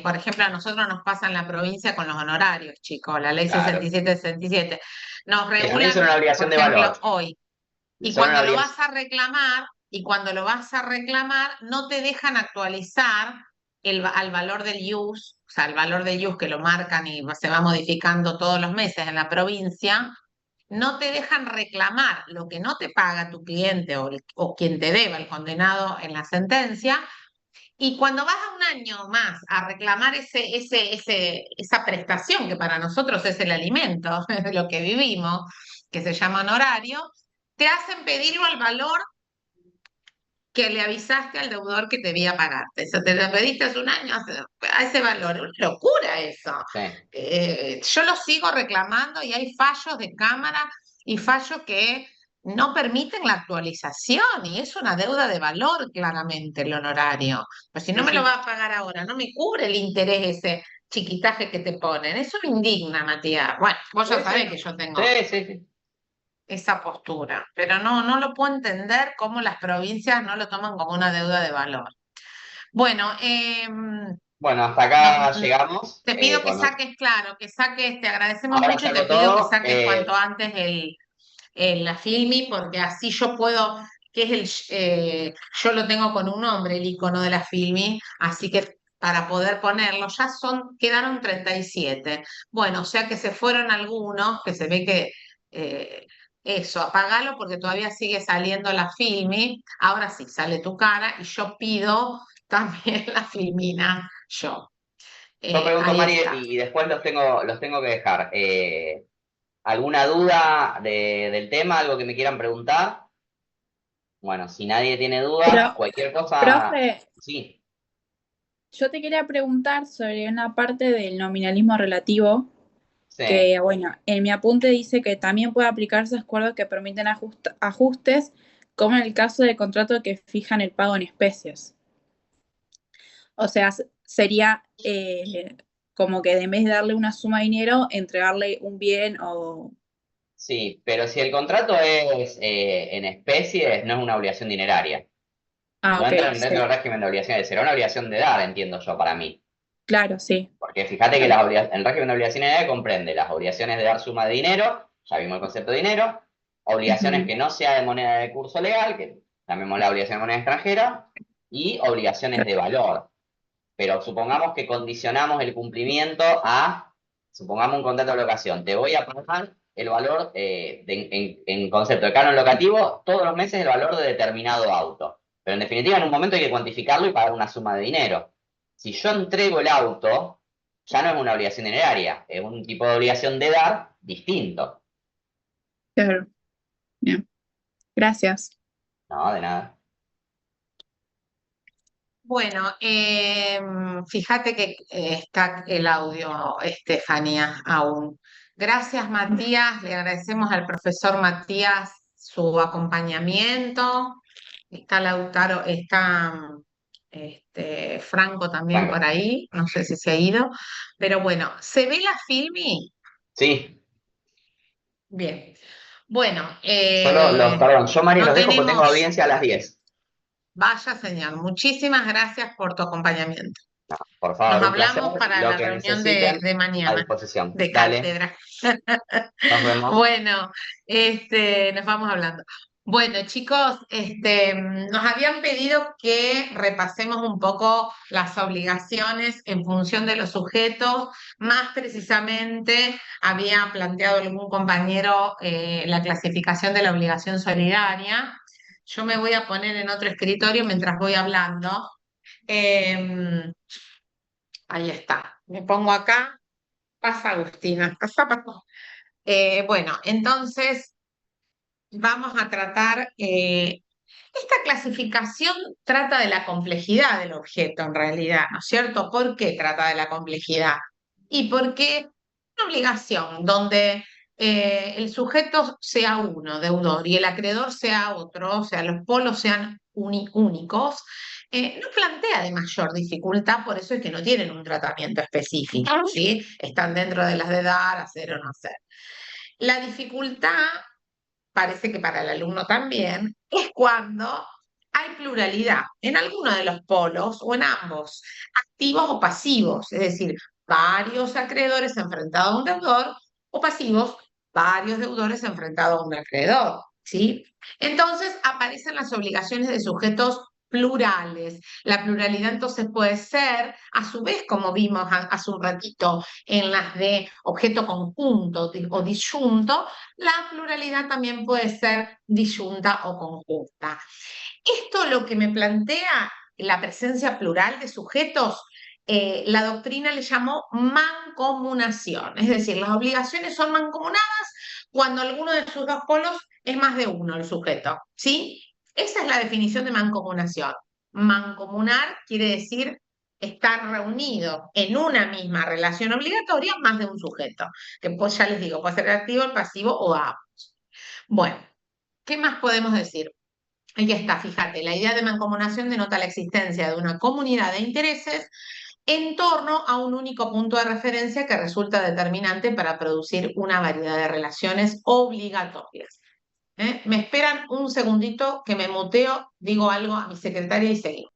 por ejemplo, a nosotros nos pasa en la provincia con los honorarios, chicos, la ley Claro. 67-67. Nos Que también son regulan, una por obligación de ejemplo, valor. hoy. Y Son una cuando lo obligación. vas a reclamar, no te dejan actualizar al valor del IUS, o sea, el valor del IUS que lo marcan y se va modificando todos los meses en la provincia, no te dejan reclamar lo que no te paga tu cliente o quien te deba, el condenado en la sentencia, y cuando vas a un año más a reclamar esa prestación que para nosotros es el alimento, de lo que vivimos, que se llama honorario, te hacen pedirlo al valor que le avisaste al deudor que debía pagarte. Eso te lo pediste hace un año, a ese valor. Una locura eso. Sí, Yo lo sigo reclamando y hay fallos de cámara y fallos que no permiten la actualización y es una deuda de valor claramente el honorario. Pues si no sí, me lo sí. va a pagar ahora, no me cubre el interés ese chiquitaje que te ponen. Eso me indigna, Matías. Bueno, vos Sí, ya sabés sí. que yo Sí, tengo sí, sí. esa postura, pero no lo puedo entender cómo las provincias no lo toman como una deuda de valor. Bueno, Bueno, hasta acá llegamos. te pido que saques, claro, te agradecemos Ahora mucho y te saco pido que todo. saques cuanto antes la Filmi, porque así yo puedo, que es yo lo tengo con un nombre, el icono de la Filmi, así que para poder ponerlo, quedaron 37. Bueno, o sea que se fueron algunos, que se ve que eso, apagalo porque todavía sigue saliendo la Filmi, ahora sí sale tu cara y yo pido también la Filmina yo. Yo pregunto, Ahí Mari, está. y después los tengo que dejar. ¿Alguna duda del tema? ¿Algo que me quieran preguntar? Bueno, si nadie tiene dudas, Pero, cualquier cosa, profe, sí, yo te quería preguntar sobre una parte del nominalismo relativo, sí, que, bueno, en mi apunte dice que también puede aplicarse a acuerdos que permiten ajustes, como en el caso de contratos que fijan el pago en especies. O sea, sería como que en vez de darle una suma de dinero, entregarle un bien o Sí, pero si el contrato es en especies, no es una obligación dineraria. Ah, No ok, entra dentro sí. del régimen de obligaciones, será una obligación de dar, entiendo yo, para mí. Claro, sí. Porque fíjate que el régimen de obligaciones de dar comprende las obligaciones de dar suma de dinero, ya vimos el concepto de dinero, obligaciones Ujú. que no sea de moneda de curso legal, que llamemos la obligación de moneda extranjera, y obligaciones de valor. Pero supongamos que condicionamos el cumplimiento a, supongamos un contrato de locación, te voy a pagar el valor en concepto de canon locativo todos los meses el valor de determinado auto. Pero en definitiva en un momento hay que cuantificarlo y pagar una suma de dinero. Si yo entrego el auto, ya no es una obligación dineraria, es un tipo de obligación de dar distinto. Claro. Bien. Gracias. No, de nada. Bueno, fíjate que está el audio, Estefanía, aún. Gracias, Matías. Le agradecemos al profesor Matías su acompañamiento. Está Lautaro, está Franco también Franco. por ahí. No sé si se ha ido. Pero bueno, ¿se ve la Filmi? Sí, Bien. Bueno, perdón, yo Mari no los dejo porque tengo tenemos. audiencia a las 10. Vaya señal. Muchísimas gracias por tu acompañamiento. Por Nos favor, un placer. hablamos para Lo la que reunión necesiten, de a mañana, disposición. de Dale, cátedra. nos vemos. Bueno, nos vamos hablando. Bueno, chicos, nos habían pedido que repasemos un poco las obligaciones en función de los sujetos. Más precisamente, había planteado algún compañero la clasificación de la obligación solidaria. Yo me voy a poner en otro escritorio mientras voy hablando. Em, Ahí está. Me pongo acá. Pasa, Agustina. Pasa. Bueno, entonces vamos a tratar. Esta clasificación trata de la complejidad del objeto, en realidad, ¿no es cierto? ¿Por qué trata de la complejidad? Y porque una obligación donde el sujeto sea uno, deudor, y el acreedor sea otro, o sea, los polos sean únicos, no plantea de mayor dificultad, por eso es que no tienen un tratamiento específico, ¿sí? Están dentro de las de dar, hacer o no hacer. La dificultad, parece que para el alumno también, es cuando hay pluralidad en alguno de los polos o en ambos, activos o pasivos, es decir, varios acreedores enfrentados a un deudor o pasivos, varios deudores enfrentados a un acreedor, ¿sí? Entonces aparecen las obligaciones de sujetos plurales. La pluralidad entonces puede ser, a su vez, como vimos hace un ratito en las de objeto conjunto o disyunto, la pluralidad también puede ser disyunta o conjunta. Esto lo que me plantea la presencia plural de sujetos, la doctrina le llamó mancomunación, es decir, las obligaciones son mancomunadas cuando alguno de sus dos polos es más de uno el sujeto, ¿sí? Esa es la definición de mancomunación. Mancomunar quiere decir estar reunido en una misma relación obligatoria más de un sujeto, que pues ya les digo, puede ser el activo, el pasivo o ambos. Bueno, ¿qué más podemos decir? Ahí está, fíjate, la idea de mancomunación denota la existencia de una comunidad de intereses en torno a un único punto de referencia que resulta determinante para producir una variedad de relaciones obligatorias. Me esperan un segundito que me muteo, digo algo a mi secretaria y seguimos.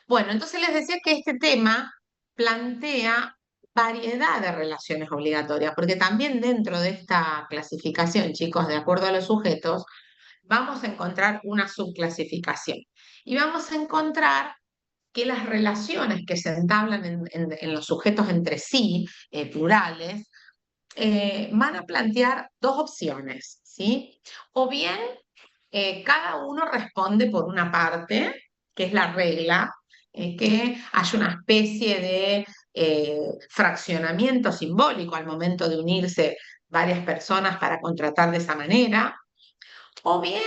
Bueno, entonces les decía que este tema plantea variedad de relaciones obligatorias, porque también dentro de esta clasificación, chicos, de acuerdo a los sujetos, vamos a encontrar una subclasificación. Y vamos a encontrar que las relaciones que se entablan en los sujetos entre sí, plurales, van a plantear dos opciones, ¿sí? O bien cada uno responde por una parte, que es la regla, que haya una especie de fraccionamiento simbólico al momento de unirse varias personas para contratar de esa manera, o bien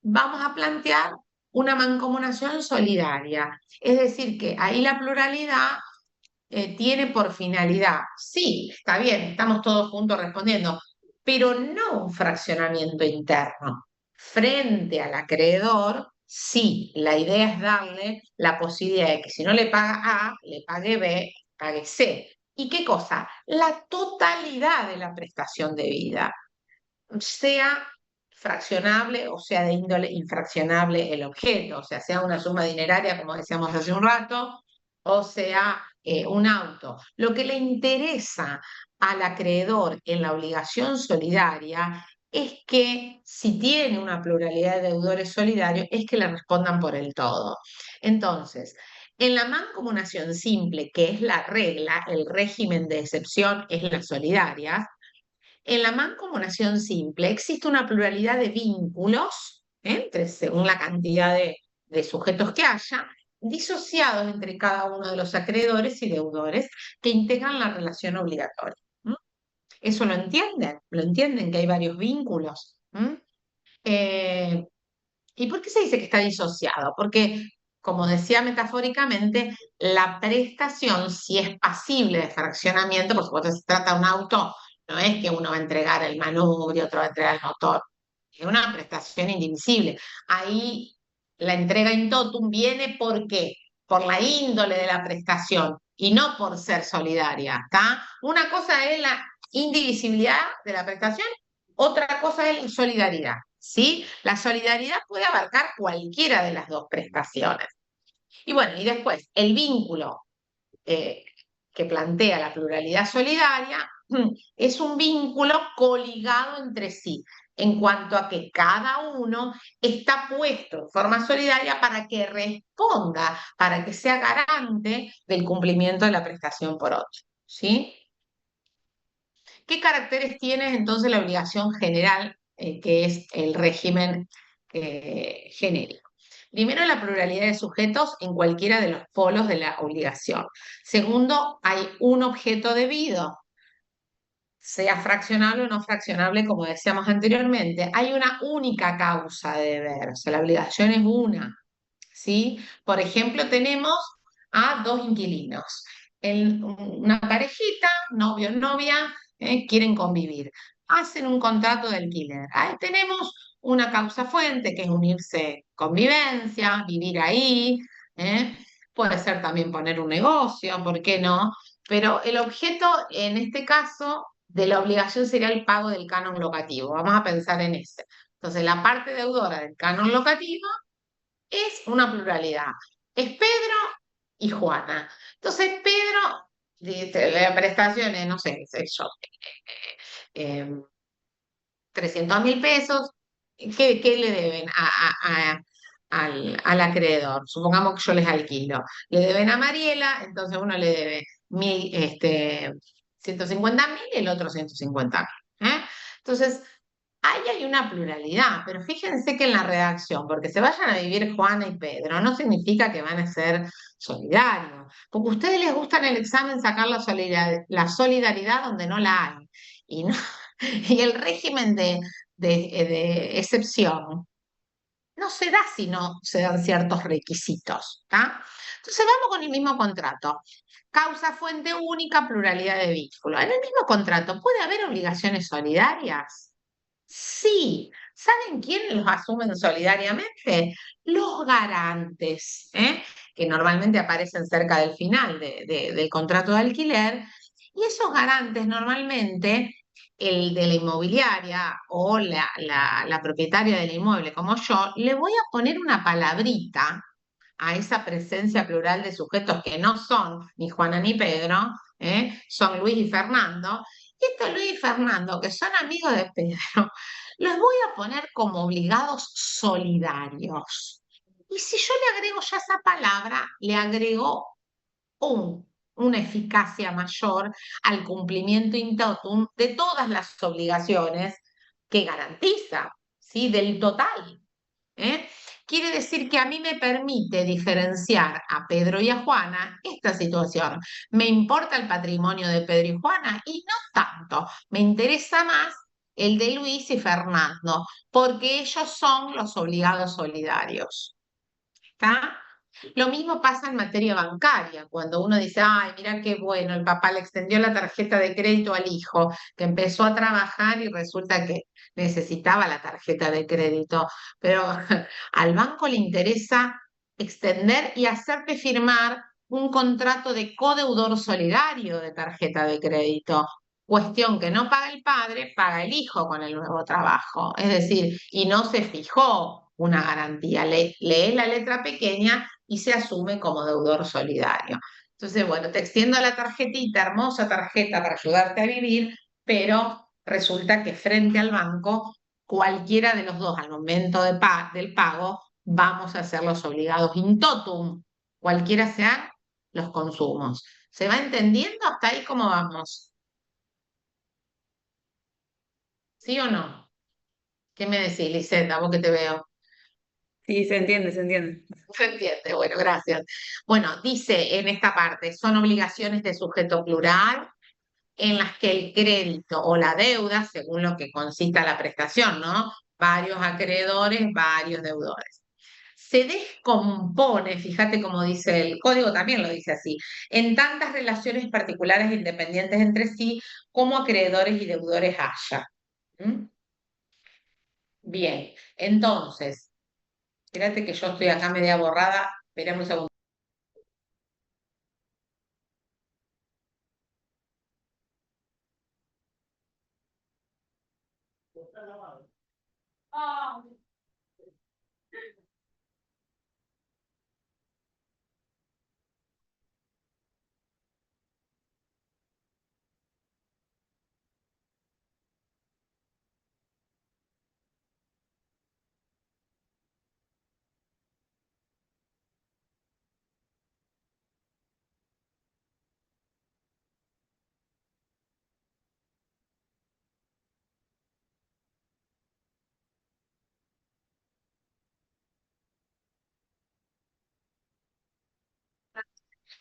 vamos a plantear una mancomunación solidaria, es decir, que ahí la pluralidad tiene por finalidad, sí, está bien, estamos todos juntos respondiendo, pero no un fraccionamiento interno. Frente al acreedor, sí, la idea es darle la posibilidad de que si no le paga A, le pague B, pague C. ¿Y qué cosa? La totalidad de la prestación debida, sea fraccionable o sea de índole infraccionable el objeto, o sea una suma dineraria, como decíamos hace un rato, o sea un auto. Lo que le interesa al acreedor en la obligación solidaria es que si tiene una pluralidad de deudores solidarios, es que le respondan por el todo. Entonces, en la mancomunación simple, que es la regla, el régimen de excepción es la solidaria, en la mancomunación simple existe una pluralidad de vínculos, según la cantidad de sujetos que haya, disociados entre cada uno de los acreedores y deudores que integran la relación obligatoria. ¿Mm? ¿Eso lo entienden? ¿Lo entienden que hay varios vínculos? ¿Mm? Eh, ¿Y por qué se dice que está disociado? Porque, como decía metafóricamente, la prestación, si es pasible de fraccionamiento, por supuesto, si se trata de un auto, no es que uno va a entregar el manubrio, otro va a entregar el motor, es una prestación indivisible. Ahí la entrega in totum viene ¿por qué? Por la índole de la prestación y no por ser solidaria, ¿está? Una cosa es la indivisibilidad de la prestación, otra cosa es la solidaridad. ¿Sí? La solidaridad puede abarcar cualquiera de las dos prestaciones. Y bueno, y después, el vínculo eh, que plantea la pluralidad solidaria es un vínculo coligado entre sí, en cuanto a que cada uno está puesto en forma solidaria para que responda, para que sea garante del cumplimiento de la prestación por otro. ¿Sí? ¿Qué caracteres tiene entonces la obligación general, que es el régimen genérico? Primero, la pluralidad de sujetos en cualquiera de los polos de la obligación. Segundo, hay un objeto debido, sea fraccionable o no fraccionable, como decíamos anteriormente. Hay una única causa de deber, o sea, la obligación es una. ¿Sí? Por ejemplo, tenemos a dos inquilinos. Una parejita, novio, novia, quieren convivir. Hacen un contrato de alquiler. Ahí tenemos una causa fuente, que es unirse, convivencia, vivir ahí. ¿eh? Puede ser también poner un negocio, ¿por qué no? Pero el objeto, en este caso, de la obligación sería el pago del canon locativo. Vamos a pensar en ese. Entonces, la parte deudora del canon locativo es una pluralidad. Es Pedro y Juana. Entonces, Pedro, la prestación es, no sé, qué sé yo, 300.000 pesos. ¿Qué le deben al acreedor? Supongamos que yo les alquilo. Le deben a Mariela, entonces uno le debe 150.000 y el otro 150.000. Entonces, ahí hay una pluralidad, pero fíjense que en la redacción, porque se vayan a vivir Juana y Pedro, no significa que van a ser solidarios, porque a ustedes les gusta en el examen sacar la solidaridad donde no la hay. Y, no, y el régimen de excepción no se da si no se dan ciertos requisitos. ¿Tá? Entonces vamos con el mismo contrato. Causa fuente única, pluralidad de vínculos. En el mismo contrato, ¿puede haber obligaciones solidarias? Sí. ¿Saben quiénes los asumen solidariamente? Los garantes, que normalmente aparecen cerca del final del contrato de alquiler. Y esos garantes normalmente, el de la inmobiliaria o la propietaria del inmueble como yo, le voy a poner una palabrita a esa presencia plural de sujetos que no son ni Juana ni Pedro, son Luis y Fernando. Y estos Luis y Fernando, que son amigos de Pedro, los voy a poner como obligados solidarios. Y si yo le agrego ya esa palabra, le agrego una eficacia mayor al cumplimiento in totum de todas las obligaciones que garantiza, ¿sí? Del total. ¿eh? Quiere decir que a mí me permite diferenciar a Pedro y a Juana esta situación. Me importa el patrimonio de Pedro y Juana y no tanto. Me interesa más el de Luis y Fernando, porque ellos son los obligados solidarios. ¿Está? Lo mismo pasa en materia bancaria, cuando uno dice, ay, mira qué bueno, el papá le extendió la tarjeta de crédito al hijo, que empezó a trabajar y resulta que necesitaba la tarjeta de crédito, pero al banco le interesa extender y hacerte firmar un contrato de codeudor solidario de tarjeta de crédito. Cuestión que no paga el padre, paga el hijo con el nuevo trabajo. Es decir, y no se fijó una garantía. Lee la letra pequeña y se asume como deudor solidario. Entonces, bueno, te extiendo la tarjetita, hermosa tarjeta para ayudarte a vivir, pero resulta que frente al banco, cualquiera de los dos al momento del pago, vamos a ser los obligados in totum, cualquiera sean los consumos. ¿Se va entendiendo hasta ahí cómo vamos? ¿Sí o no? ¿Qué me decís, Liseta? Vos que te veo. Sí, se entiende, se entiende. Se entiende, bueno, gracias. Bueno, dice en esta parte, son obligaciones de sujeto plural en las que el crédito o la deuda, según lo que consista la prestación, ¿no? Varios acreedores, varios deudores. Se descompone, fíjate cómo dice el código, también lo dice así, en tantas relaciones particulares e independientes entre sí como acreedores y deudores haya. ¿Mm? Bien, entonces, espérate que yo estoy acá media borrada, esperemos un segundo.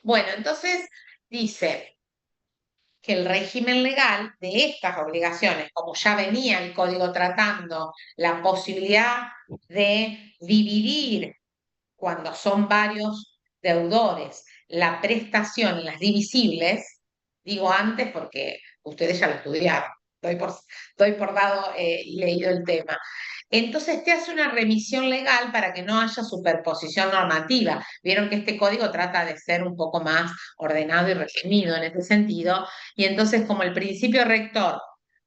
Bueno, entonces dice que el régimen legal de estas obligaciones, como ya venía el código tratando la posibilidad de dividir cuando son varios deudores la prestación en las divisibles, digo antes porque ustedes ya lo estudiaron, doy por dado y leído el tema. Entonces te hace una revisión legal para que no haya superposición normativa. Vieron que este código trata de ser un poco más ordenado y resumido en este sentido, y entonces como el principio rector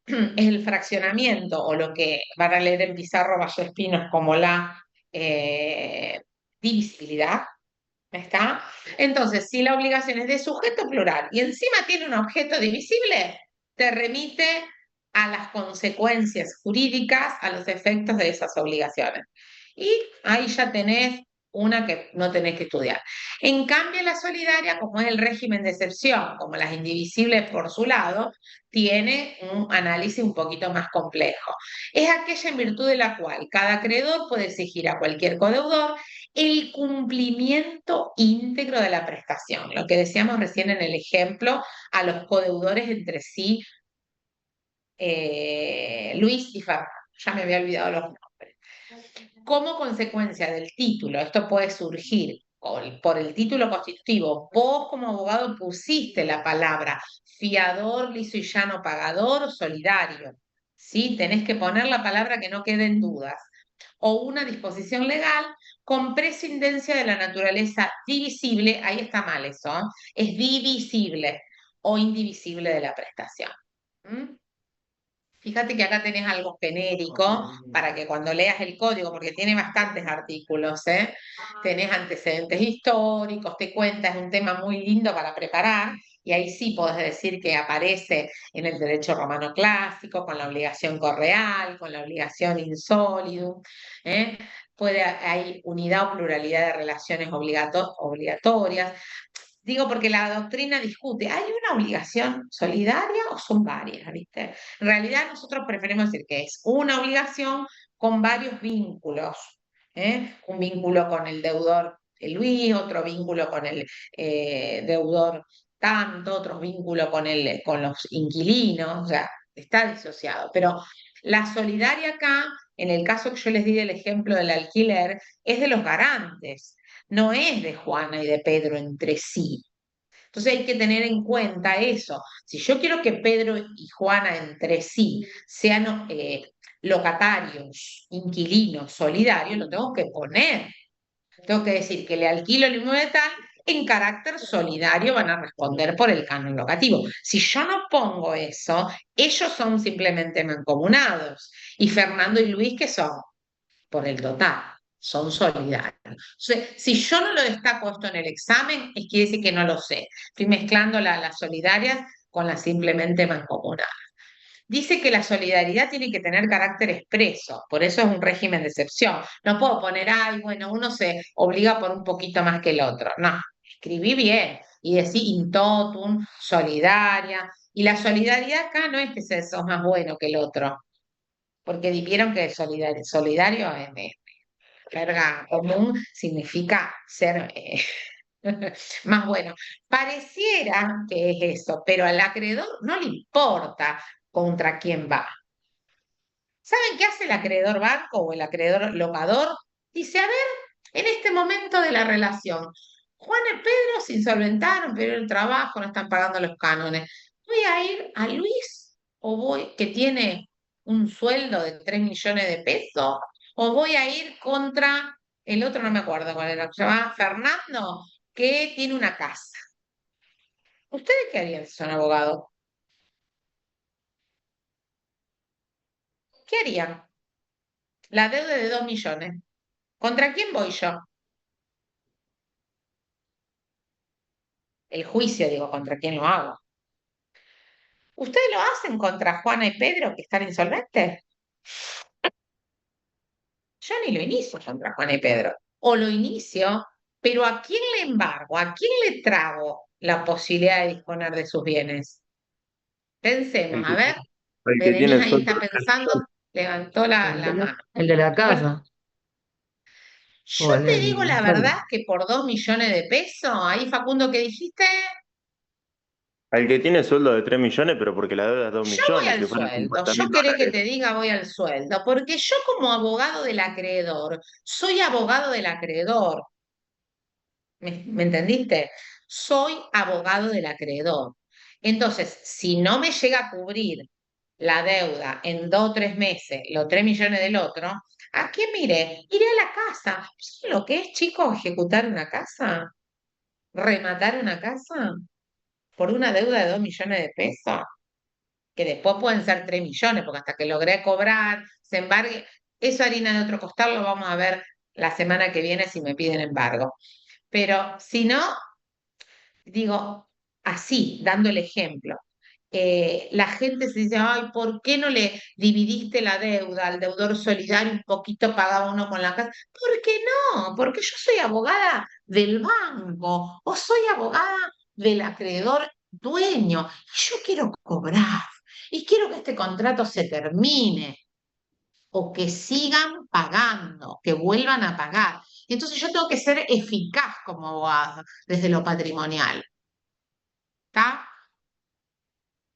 es el fraccionamiento, o lo que van a leer en Pizarro Valle Espinos como la divisibilidad, ¿está? Entonces, si la obligación es de sujeto plural y encima tiene un objeto divisible, te remite a las consecuencias jurídicas, a los efectos de esas obligaciones. Y ahí ya tenés una que no tenés que estudiar. En cambio, la solidaria, como es el régimen de excepción, como las indivisibles por su lado, tiene un análisis un poquito más complejo. Es aquella en virtud de la cual cada acreedor puede exigir a cualquier codeudor el cumplimiento íntegro de la prestación, lo que decíamos recién en el ejemplo, a los codeudores entre sí, Luis y Fernando, ya me había olvidado los nombres. Como consecuencia del título, esto puede surgir por el título constitutivo, vos como abogado pusiste la palabra fiador, liso y llano, pagador, solidario, ¿sí? Tenés que poner la palabra que no queden dudas, o una disposición legal con prescindencia de la naturaleza divisible, ahí está mal eso, ¿eh? Es divisible o indivisible de la prestación. ¿Mm? Fíjate que acá tenés algo genérico para que cuando leas el código, porque tiene bastantes artículos, ¿eh? Tenés antecedentes históricos, te cuenta, es un tema muy lindo para preparar, y ahí sí podés decir que aparece en el derecho romano clásico, con la obligación correal, con la obligación in solidum, ¿eh? Hay unidad o pluralidad de relaciones obligatorias. Digo, porque la doctrina discute, ¿hay una obligación solidaria o son varias? ¿Viste? En realidad nosotros preferimos decir que es una obligación con varios vínculos, ¿eh? Un vínculo con el deudor Luis, otro vínculo con el deudor tanto, otro vínculo con los inquilinos, o sea, está disociado. Pero la solidaria acá, en el caso que yo les di del ejemplo del alquiler, es de los garantes, no es de Juana y de Pedro entre sí. Entonces hay que tener en cuenta eso. Si yo quiero que Pedro y Juana entre sí sean locatarios, inquilinos, solidarios, lo tengo que poner. Tengo que decir que le alquilo el inmueble tal, en carácter solidario van a responder por el canon locativo. Si yo no pongo eso, ellos son simplemente mancomunados. Y Fernando y Luis, ¿qué son? Por el total, son solidarios. Entonces, si yo no lo destaco esto en el examen, es quiere decir que no lo sé. Estoy mezclando las solidarias con las simplemente mancomunadas. Dice que la solidaridad tiene que tener carácter expreso, por eso es un régimen de excepción. No puedo poner, ay, bueno, uno se obliga por un poquito más que el otro. No, escribí bien y decir in totum, solidaria. Y la solidaridad acá no es que sos más bueno que el otro, porque vieron que solidario es jerga común significa ser más bueno. Pareciera que es eso, pero al acreedor no le importa contra quién va. ¿Saben qué hace el acreedor banco o el acreedor locador? Dice, a ver, en este momento de la relación, Juan y Pedro se insolventaron, pero el trabajo, no están pagando los cánones. ¿Voy a ir a Luis o voy, que tiene un sueldo de 3 millones de pesos? ¿O voy a ir contra el otro, no me acuerdo cuál era, se llama Fernando, que tiene una casa? ¿Ustedes qué harían si son abogados? ¿Qué harían? La deuda de 2 millones. ¿Contra quién voy yo? El juicio, digo, ¿contra quién lo hago? ¿Ustedes lo hacen contra Juana y Pedro que están insolventes? Yo ni lo inicio contra Juana y Pedro. O lo inicio, pero ¿a quién le embargo? ¿A quién le trago la posibilidad de disponer de sus bienes? Pensemos, El a que, ver, el que Berenice tiene ahí sueldo está de 3 pensando, millones. levantó El de la Bueno, casa yo o te digo el la sueldo. verdad que por 2 millones de pesos, ahí Facundo, ¿qué dijiste? Al que tiene sueldo de 3 millones, pero porque la deuda es 2 Yo voy millones, al si fueran sueldo, 50 yo mil querés que dólares. te diga voy al sueldo, porque yo como abogado del acreedor, soy abogado del acreedor, ¿me entendiste? Soy abogado del acreedor. Entonces, si no me llega a cubrir la deuda en 2 o 3 meses, los 3 millones del otro, ¿a qué mire? Iré a la casa. ¿Saben lo que es, chicos, ejecutar una casa? ¿Rematar una casa por una deuda de 2 millones de pesos? Que después pueden ser 3 millones, porque hasta que logré cobrar, se embargue, eso harina de otro costal, lo vamos a ver la semana que viene si me piden embargo. Pero si no, digo, así, dando el ejemplo, la gente se dice, ay, ¿por qué no le dividiste la deuda al deudor solidario un poquito pagaba uno con la casa? ¿Por qué no? Porque yo soy abogada del banco o soy abogada del acreedor dueño y yo quiero cobrar y quiero que este contrato se termine o que sigan pagando, que vuelvan a pagar. Y entonces yo tengo que ser eficaz como abogada desde lo patrimonial, ¿está?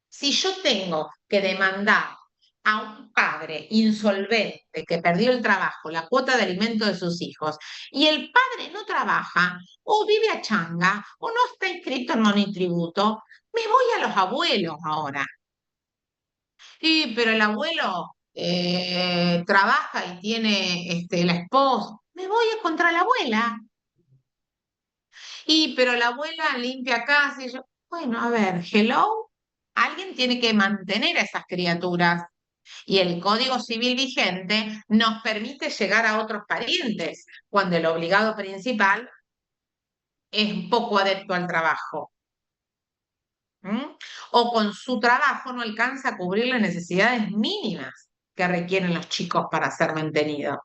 Si yo tengo que demandar a un padre insolvente que perdió el trabajo, la cuota de alimento de sus hijos, y el padre no trabaja, o vive a changa, o no está inscrito en monitributo, me voy a los abuelos ahora. Sí, pero el abuelo trabaja y tiene la esposa. Me voy a contra la abuela. Y pero la abuela limpia casa y yo, bueno, a ver, hello, alguien tiene que mantener a esas criaturas. Y el Código Civil vigente nos permite llegar a otros parientes cuando el obligado principal es poco adepto al trabajo. O con su trabajo no alcanza a cubrir las necesidades mínimas que requieren los chicos para ser mantenidos.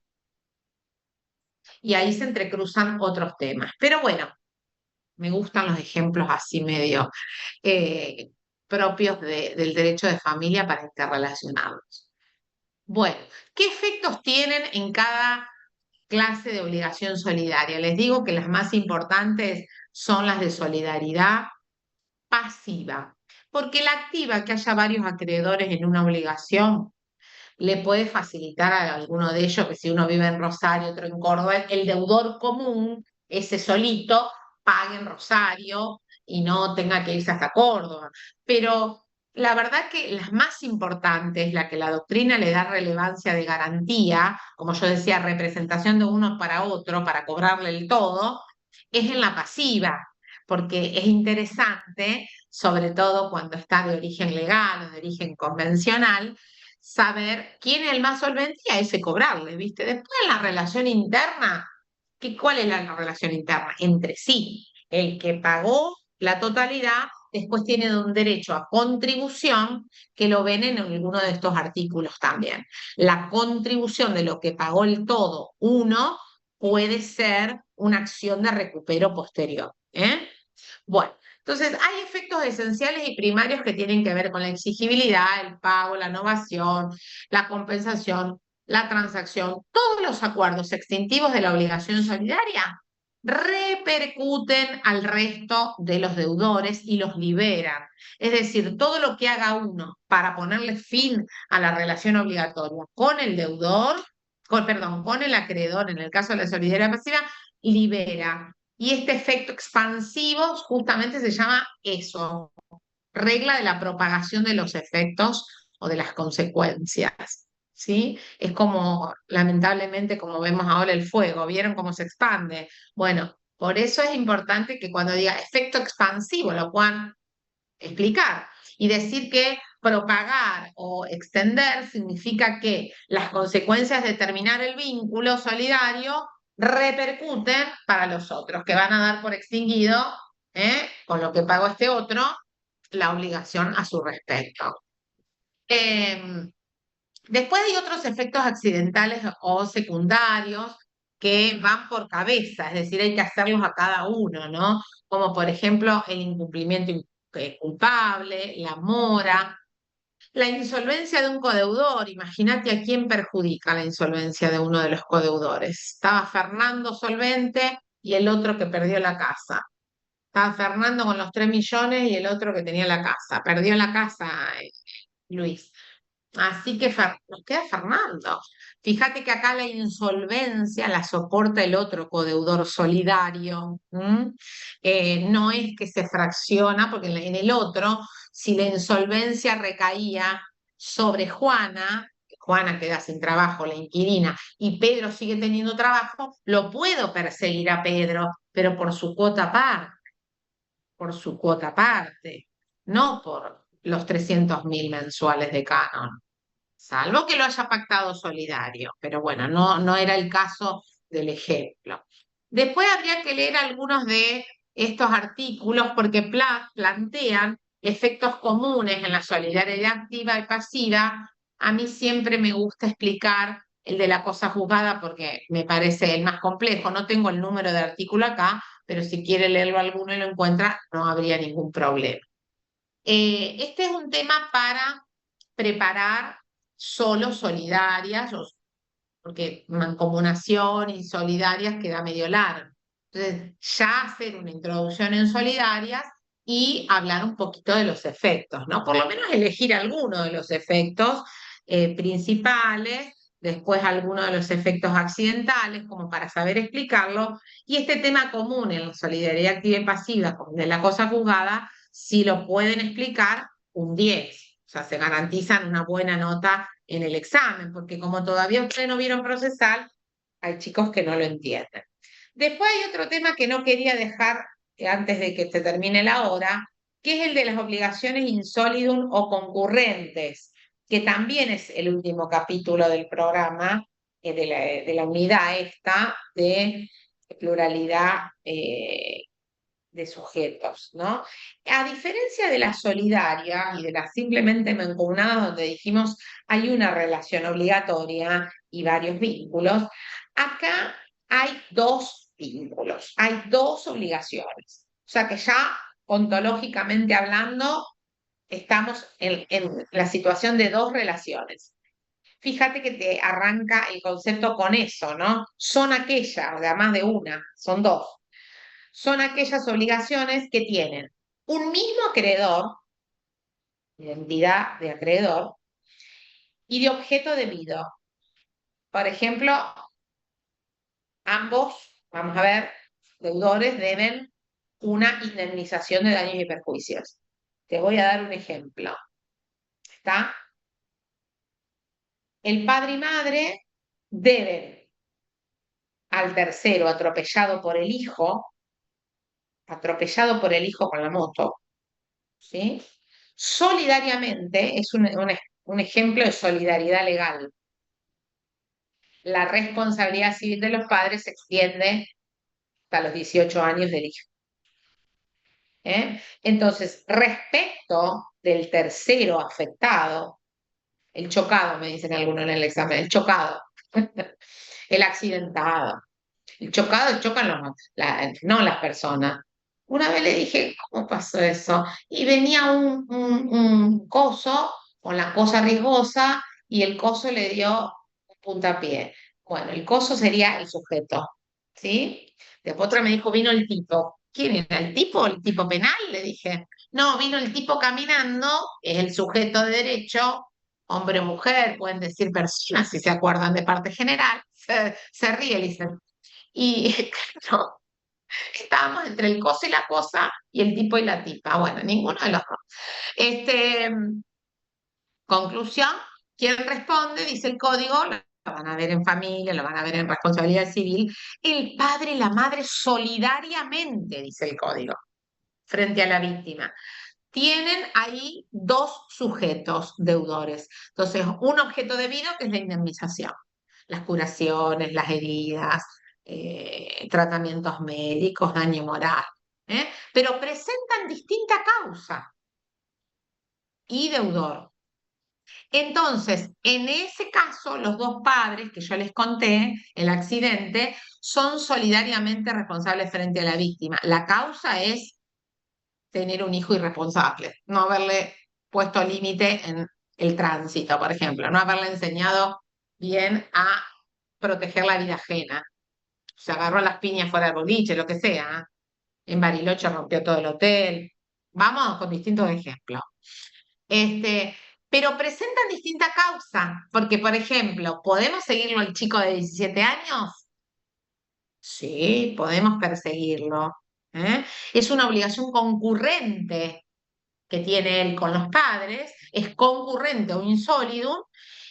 Y ahí se entrecruzan otros temas. Pero bueno, me gustan los ejemplos así medio propios del derecho de familia para interrelacionarlos. Bueno, ¿qué efectos tienen en cada clase de obligación solidaria? Les digo que las más importantes son las de solidaridad pasiva, porque la activa, que haya varios acreedores en una obligación, le puede facilitar a alguno de ellos, que si uno vive en Rosario, otro en Córdoba, el deudor común, ese solito, pague en Rosario y no tenga que irse hasta Córdoba. Pero la verdad que las más importantes, la que la doctrina le da relevancia de garantía, como yo decía, representación de uno para otro, para cobrarle el todo, es en la pasiva, porque es interesante, sobre todo cuando está de origen legal o de origen convencional, saber quién es el más solvente y a ese cobrarle, ¿viste? Después en la relación interna, ¿cuál es la relación interna? Entre sí. El que pagó la totalidad, después tiene un derecho a contribución, que lo ven en alguno de estos artículos también. La contribución de lo que pagó el todo uno puede ser una acción de recupero posterior. Bueno, entonces hay efectos esenciales y primarios que tienen que ver con la exigibilidad, el pago, la novación, la compensación, la transacción. Todos los acuerdos extintivos de la obligación solidaria repercuten al resto de los deudores y los liberan. Es decir, todo lo que haga uno para ponerle fin a la relación obligatoria con el deudor, con el acreedor, en el caso de la solidaridad pasiva, libera. Y este efecto expansivo justamente se llama eso, regla de la propagación de los efectos o de las consecuencias. ¿Sí? Es como, lamentablemente, como vemos ahora el fuego, ¿vieron cómo se expande? Bueno, por eso es importante que cuando diga efecto expansivo lo puedan explicar y decir que propagar o extender significa que las consecuencias de terminar el vínculo solidario repercuten para los otros, que van a dar por extinguido, con lo que pagó este otro, la obligación a su respecto. Después hay otros efectos accidentales o secundarios que van por cabeza, es decir, hay que hacerlos a cada uno, ¿no? Como por ejemplo el incumplimiento culpable, la mora, la insolvencia de un codeudor. Imagínate a quién perjudica la insolvencia de uno de los codeudores. Estaba Fernando solvente y el otro que perdió la casa. Estaba Fernando con los 3 millones y el otro que tenía la casa. Perdió la casa, Luis. Así que nos queda Fernando. Fíjate que acá la insolvencia la soporta el otro codeudor solidario. No es que se fracciona, porque en el otro, si la insolvencia recaía sobre Juana, Juana queda sin trabajo, la inquilina, y Pedro sigue teniendo trabajo, lo puedo perseguir a Pedro, pero por su cuota aparte, no por los 300.000 mensuales de canon. Salvo que lo haya pactado solidario, pero bueno, no era el caso del ejemplo. Después habría que leer algunos de estos artículos porque plantean efectos comunes en la solidaridad activa y pasiva. A mí siempre me gusta explicar el de la cosa juzgada porque me parece el más complejo. No tengo el número de artículo acá, pero si quiere leerlo alguno y lo encuentra, no habría ningún problema. Este es un tema para preparar solo solidarias, porque mancomunación y solidarias queda medio largo. Entonces, ya hacer una introducción en solidarias y hablar un poquito de los efectos, ¿no? Por lo menos elegir alguno de los efectos principales, después algunos de los efectos accidentales, como para saber explicarlo, y este tema común en la solidaridad activa y pasiva, como de la cosa juzgada, si lo pueden explicar, un 10. O sea, se garantizan una buena nota en el examen, porque como todavía ustedes no vieron procesal, hay chicos que no lo entienden. Después hay otro tema que no quería dejar antes de que se termine la hora, que es el de las obligaciones insolidum o concurrentes. que también es el último capítulo del programa, de la unidad esta de pluralidad de sujetos, ¿no? A diferencia de la solidaria y de la simplemente mancomunada, donde dijimos hay una relación obligatoria y varios vínculos, acá hay dos vínculos, hay dos obligaciones. O sea que ya ontológicamente hablando, estamos en la situación de dos relaciones. Fíjate que te arranca el concepto con eso, ¿no? Son aquellas, o sea, más de una, son dos. Son aquellas obligaciones que tienen un mismo acreedor, identidad de acreedor, y de objeto debido. Por ejemplo, ambos, vamos a ver, deudores deben una indemnización de daños y perjuicios. Te voy a dar un ejemplo. ¿Está? El padre y madre deben al tercero atropellado por el hijo con la moto, ¿sí? Solidariamente es un ejemplo de solidaridad legal. La responsabilidad civil de los padres se extiende hasta los 18 años del hijo. Entonces, respecto del tercero afectado, el chocado, me dicen algunos en el examen, el chocado, el accidentado. El chocado chocan no las personas. Una vez le dije, ¿cómo pasó eso? Y venía un coso con la cosa riesgosa y el coso le dio un puntapié. Bueno, el coso sería el sujeto, ¿sí? Después otra me dijo, vino el tipo. ¿Quién era el tipo? ¿El tipo penal? Le dije. No, vino el tipo caminando, es el sujeto de derecho, hombre o mujer, pueden decir personas si se acuerdan de parte general. Se ríe, le dicen. Y claro, estábamos entre el coso y la cosa y el tipo y la tipa. Bueno, ninguno de los dos. Conclusión, ¿quién responde? Dice el código, lo van a ver en familia, lo van a ver en responsabilidad civil. El padre y la madre solidariamente, dice el código, frente a la víctima. Tienen ahí dos sujetos deudores. Entonces, un objeto debido que es la indemnización. Las curaciones, las heridas, tratamientos médicos, daño moral. Pero presentan distinta causa y deudor. Entonces, en ese caso, los dos padres que yo les conté, el accidente, son solidariamente responsables frente a la víctima. La causa es tener un hijo irresponsable, no haberle puesto límite en el tránsito, por ejemplo, no haberle enseñado bien a proteger la vida ajena. Se agarró las piñas fuera del boliche, lo que sea. En Bariloche rompió todo el hotel. Vamos con distintos ejemplos. Pero presentan distinta causa, porque, por ejemplo, ¿podemos seguirlo al chico de 17 años? Sí, podemos perseguirlo. Es una obligación concurrente que tiene él con los padres, es concurrente o insólidum,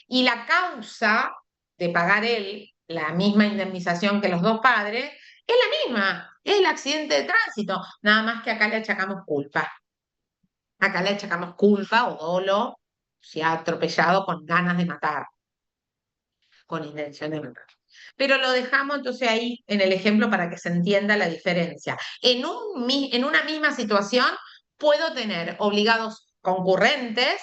y la causa de pagar él la misma indemnización que los dos padres es la misma, es el accidente de tránsito, nada más que acá le achacamos culpa. Acá le achacamos culpa o dolo si ha atropellado con ganas de matar, con intención de matar. Pero lo dejamos entonces ahí en el ejemplo para que se entienda la diferencia. En una misma situación puedo tener obligados concurrentes,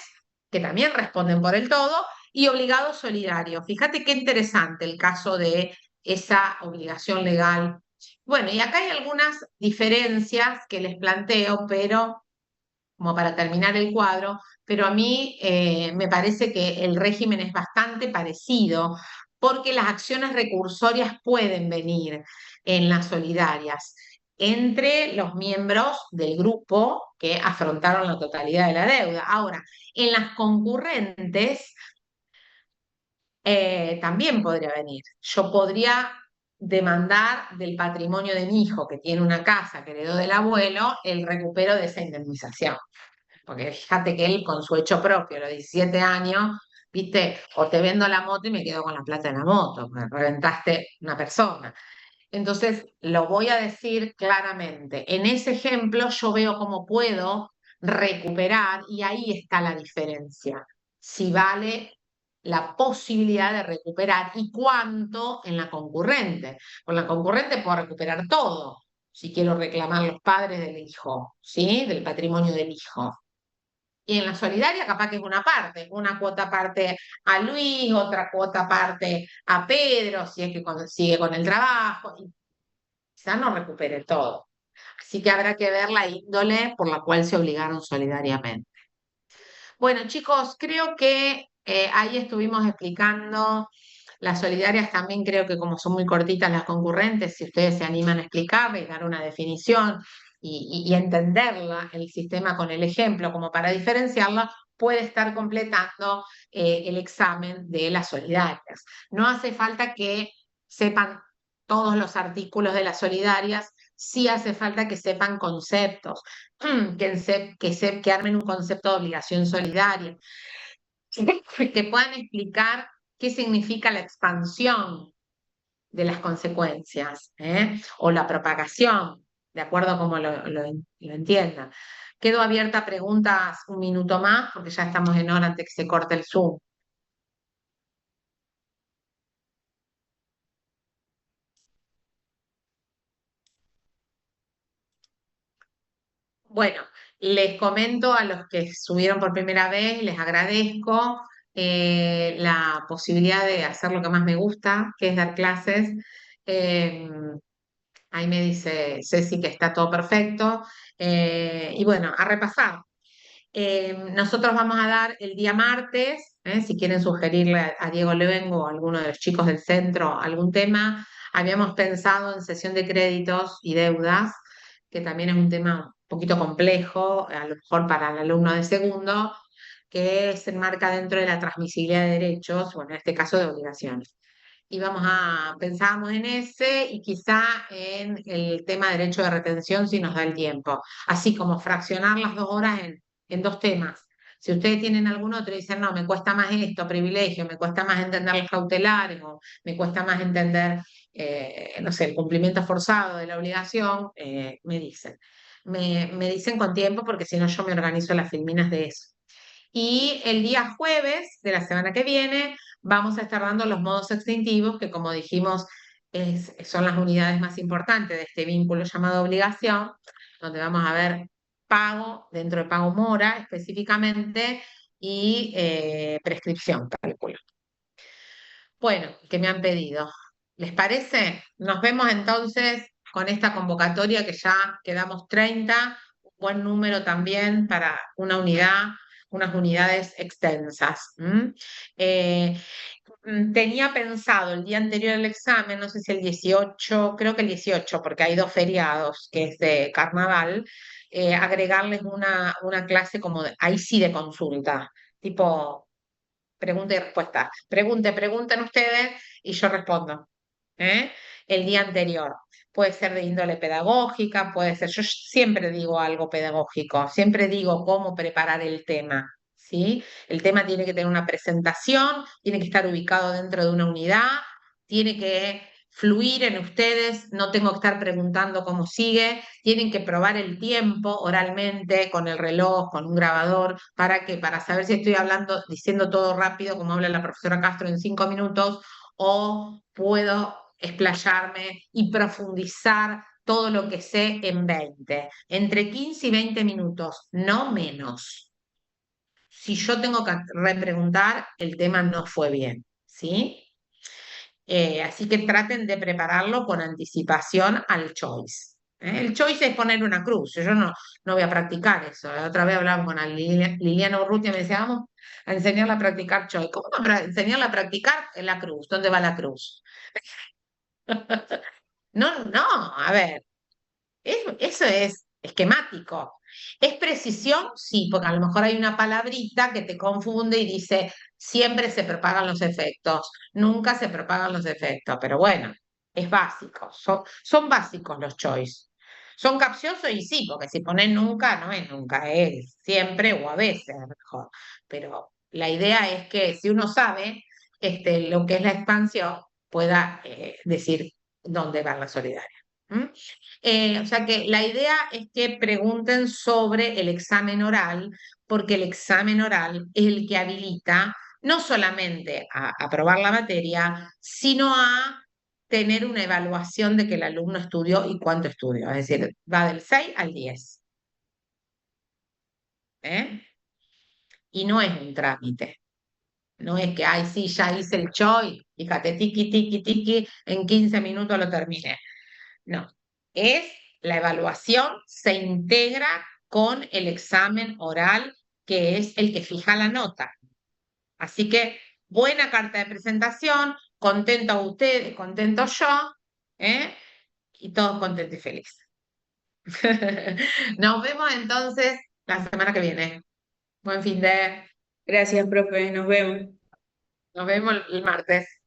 que también responden por el todo, y obligados solidarios. Fíjate qué interesante el caso de esa obligación legal. Bueno, y acá hay algunas diferencias que les planteo, pero como para terminar el cuadro, pero a mí me parece que el régimen es bastante parecido porque las acciones recursorias pueden venir en las solidarias entre los miembros del grupo que afrontaron la totalidad de la deuda. Ahora, en las concurrentes también podría venir. Yo podría demandar del patrimonio de mi hijo que tiene una casa que heredó del abuelo el recupero de esa indemnización. Porque fíjate que él con su hecho propio, a los 17 años, viste, o te vendo la moto y me quedo con la plata de la moto, me reventaste una persona. Entonces, lo voy a decir claramente. En ese ejemplo yo veo cómo puedo recuperar y ahí está la diferencia. si vale la posibilidad de recuperar y cuánto en la concurrente. Con la concurrente puedo recuperar todo, si quiero reclamar los padres del hijo, ¿sí? Del patrimonio del hijo. Y en la solidaria capaz que es una cuota parte a Luis, otra cuota parte a Pedro, si es que sigue con el trabajo, y quizás no recupere todo. Así que habrá que ver la índole por la cual se obligaron solidariamente. Bueno, chicos, creo que ahí estuvimos explicando las solidarias también, creo que como son muy cortitas las concurrentes, si ustedes se animan a explicarla y dar una definición y entenderla, el sistema con el ejemplo, como para diferenciarla, puede estar completando el examen de las solidarias. No hace falta que sepan todos los artículos de las solidarias, sí hace falta que sepan conceptos, que armen un concepto de obligación solidaria, que puedan explicar qué significa la expansión de las consecuencias, o la propagación, de acuerdo a cómo lo entiendan. Quedo abierta a preguntas un minuto más, porque ya estamos en hora antes que se corte el Zoom. Bueno, les comento a los que subieron por primera vez, les agradezco la posibilidad de hacer lo que más me gusta, que es dar clases. Eh, Ahí me dice Ceci que está todo perfecto. Y bueno, a repasar. Nosotros vamos a dar el día martes, si quieren sugerirle a Diego Luengo o a alguno de los chicos del centro algún tema. Habíamos pensado en sesión de créditos y deudas, que también es un tema un poquito complejo, a lo mejor para el alumno de segundo, que se enmarca dentro de la transmisibilidad de derechos, bueno, en este caso de obligaciones. Pensábamos en ese y quizá en el tema de derecho de retención si nos da el tiempo, así como fraccionar las 2 horas en 2 temas. Si ustedes tienen algún otro y dicen, no, me cuesta más esto, privilegio, me cuesta más entender los cautelares o me cuesta más entender, no sé, el cumplimiento forzado de la obligación, me dicen. Me dicen con tiempo porque si no yo me organizo las filminas de eso. Y el día jueves de la semana que viene vamos a estar dando los modos extintivos, que como dijimos son las unidades más importantes de este vínculo llamado obligación, donde vamos a ver pago, dentro de pago mora específicamente, y prescripción, cálculo. Bueno, que me han pedido. ¿Les parece? Nos vemos entonces con esta convocatoria que ya quedamos 30, un buen número también para una unidad, unas unidades extensas. Tenía pensado el día anterior al examen, no sé si el 18, creo que el 18, porque hay 2 feriados, que es de carnaval, agregarles una clase como ahí sí de consulta, tipo pregunta y respuesta. Pregunten ustedes y yo respondo. ¿eh? El día anterior. Puede ser de índole pedagógica, puede ser, yo siempre digo algo pedagógico, siempre digo cómo preparar el tema. ¿Sí? El tema tiene que tener una presentación, tiene que estar ubicado dentro de una unidad, tiene que fluir en ustedes, no tengo que estar preguntando cómo sigue, tienen que probar el tiempo oralmente con el reloj, con un grabador, para saber si estoy hablando, diciendo todo rápido, como habla la profesora Castro en 5 minutos, o puedo explayarme y profundizar todo lo que sé en 20, entre 15 y 20 minutos, no menos. Si yo tengo que repreguntar, el tema no fue bien, ¿sí? Así que traten de prepararlo con anticipación al choice. El choice es poner una cruz. Yo no voy a practicar eso. La otra vez hablaba con Liliana Urrutia y me decía, vamos a enseñarla a practicar choice. ¿Cómo para enseñarla a practicar en la cruz? ¿Dónde va la cruz? No, no, a ver, eso es esquemático. ¿Es precisión? Sí, porque a lo mejor hay una palabrita que te confunde y dice, siempre se propagan los efectos, nunca se propagan los efectos, pero bueno, es básico, son básicos los choice. Son capciosos y sí, porque si pones nunca, no es nunca, es siempre o a veces a lo mejor. Pero la idea es que si uno sabe lo que es la expansión, pueda decir dónde va la solidaria. ¿Mm? O sea que la idea es que pregunten sobre el examen oral porque el examen oral es el que habilita no solamente a aprobar la materia, sino a tener una evaluación de que el alumno estudió y cuánto estudió. Es decir, va del 6 al 10. ¿Eh? Y no es un trámite. No es que, ay, sí, ya hice el CHOI, fíjate, tiki, tiki, tiki, en 15 minutos lo terminé. No, es la evaluación, se integra con el examen oral, que es el que fija la nota. Así que, buena carta de presentación, contento ustedes, contento yo, ¿eh? Y todos contentos y felices. Nos vemos entonces la semana que viene. Buen fin de... Gracias, profe, nos vemos. Nos vemos el martes.